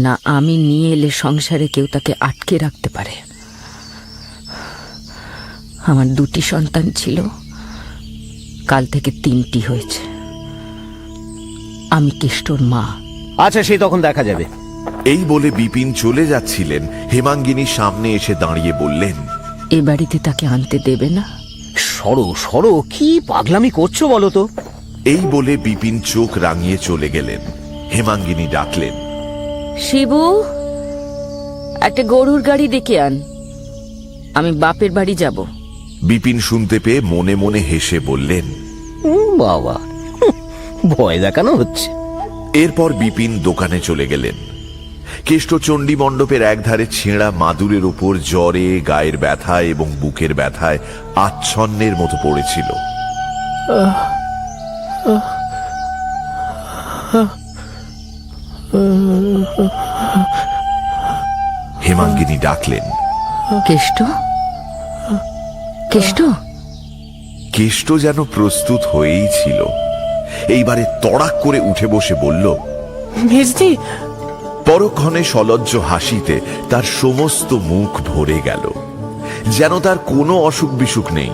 না আমি নিয়ে এলে সংসারে কেউ তাকে আটকে রাখতে পারে? আমার 2টি সন্তান ছিল, কাল থেকে 3টি হয়েছে। আমি কেষ্টর মা। আচ্ছা, সে তখন দেখা যাবে। এই বলে বিপিন চলে যাচ্ছিলেন, হেমাঙ্গিনী সামনে এসে দাঁড়িয়ে বললেন, এ বাড়িতে তাকে আনতে দেবে না? সরো সরো, কি পাগলামি করছো বলো তো? এই বলে বিপিন চোখ রাঙিয়ে চলে গেলেন। হেমাঙ্গিনী ডাকলেন, শিবু, একটা গরুর গাড়ি ডেকে আন, আমি বাপের বাড়ি যাব। বিপিন শুনতে পেয়ে মনে মনে হেসে বললেন, বাবা, ভয় দেখানো হচ্ছে। এরপর বিপিন দোকানে চলে গেলেন। কেষ্ট চণ্ডী মণ্ডপের একধারে ছেঁড়া মাদুরের ওপর জ্বরে, গায়ের ব্যথা এবং বুকের ব্যথায় আচ্ছন্নের মতো পড়েছিল। হেমাঙ্গিনী ডাকলেন, কেষ্ট, কেষ্ট। কেষ্ট যেন প্রস্তুত হয়েই ছিল। এইবারে তড়াক করে উঠে বসে বলল, মেজদি, পরক্ষণে সলজ্জ হাসিতে তার সমস্ত মুখ ভরে গেল, যেন তার কোনো অসুখ বিসুখ নেই।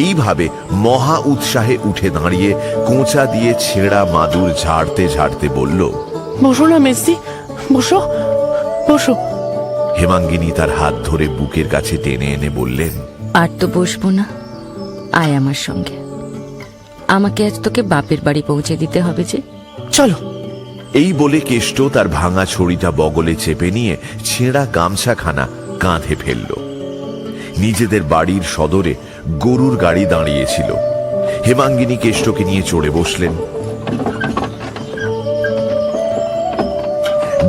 এইভাবে মহা উৎসাহে উঠে দাঁড়িয়ে কোঁচা দিয়ে ছেঁড়া মাদুর ঝাড়তে ঝাড়তে বলল, বসো না মেজদি, বসো বসো। হেমাঙ্গিনী তার হাত ধরে বুকের কাছে টেনে এনে বললেন, আর তো বসবো না, আয় আমার সঙ্গে। আমাকে আজ তোকে বাপের বাড়ি পৌঁছে দিতে হবে যে। চলো। এই বলে কেষ্ট তার ভাঙা ছড়িটা বগলে চেপে নিয়ে ছেঁড়া গামছাখানা কাঁধে ফেলল। নিজেদের বাড়ির সদরে গরুর গাড়ি দাঁড়িয়েছিল। হেমাঙ্গিনী কেষ্টকে নিয়ে চড়ে বসলেন।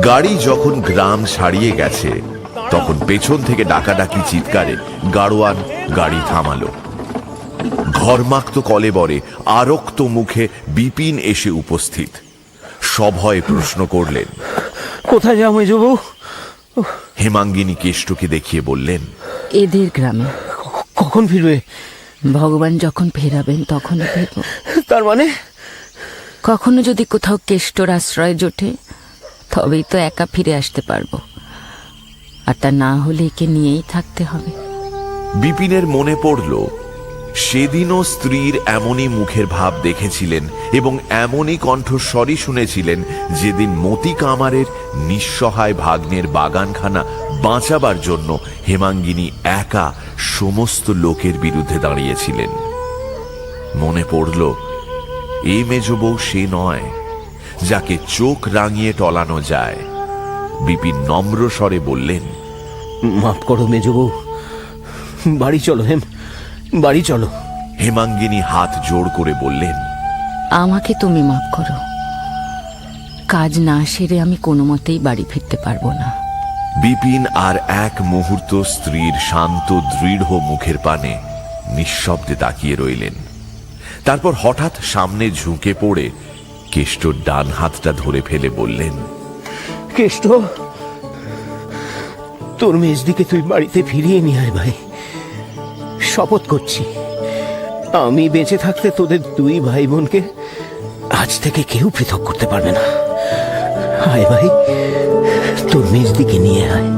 গাড়ি যখন গ্রাম ছাড়িয়ে গেছে, তখন পেছন থেকে ডাকাডাকি চিৎকারে গাড়োয়ান গাড়ি থামালো। ঘরমাক্ত কলেবরে আরক্ত মুখে বিপিন এসে উপস্থিত। সভয়ে প্রশ্ন করলেন, কোথায় যাও মেজবউ? হেমাঙ্গিনী কেষ্টকে দেখিয়ে বললেন, এদের গ্রামে। কখন ফিরবে? ভগবান যখন ফেরাবেন তখনই ফিরব। তার মানে? কখনো যদি কোথাও কেষ্টর আশ্রয় জোটে, তবেই তো একা ফিরে আসতে পারবো, আর তা না হলে একে নিয়েই থাকতে হবে। বিপিনের মনে পড়ল, সেদিনও স্ত্রীর এমনই মুখের ভাব দেখেছিলেন এবং এমনই কণ্ঠস্বরই শুনেছিলেন যেদিন মতি কামারের নিঃসহায় ভাগ্নের বাগানখানা বাঁচাবার জন্য হেমাঙ্গিনী একা সমস্ত লোকের বিরুদ্ধে দাঁড়িয়েছিলেন। মনে পড়ল, এই মেজবউ সে নয় যাকে চোখ রাঙিয়ে টলানো যায়। বিপিন নম্র স্বরে বললেন, মাফ করো মেজবউ, বাড়ি চলো হেম, বাড়ি চলো। হেমাঙ্গিনী হাত জোড় করে বললেন, আমাকে তুমি মাফ করো, কাজ না সেরে আমি কোনো মতেই বাড়ি ফিরতে পারবো না। বিপিন আর এক মুহূর্ত স্ত্রীর শান্ত দৃঢ় মুখের পানে নিঃশব্দে তাকিয়ে রইলেন। তারপর হঠাৎ সামনে ঝুঁকে পড়ে কেষ্টর ডান হাতটা ধরে ফেলে বললেন, কেষ্ট, তোর মেজদিকে তুই বাড়িতে ফিরিয়ে নিয়ে আয় ভাই। শপথ করছি, আমি বেঁচে থাকতে তোদের দুই ভাই বোনকে আজ থেকে কেউ পৃথক করতে পারবে না। আয় ভাই, তোর মেজদিকে নিয়ে আয়।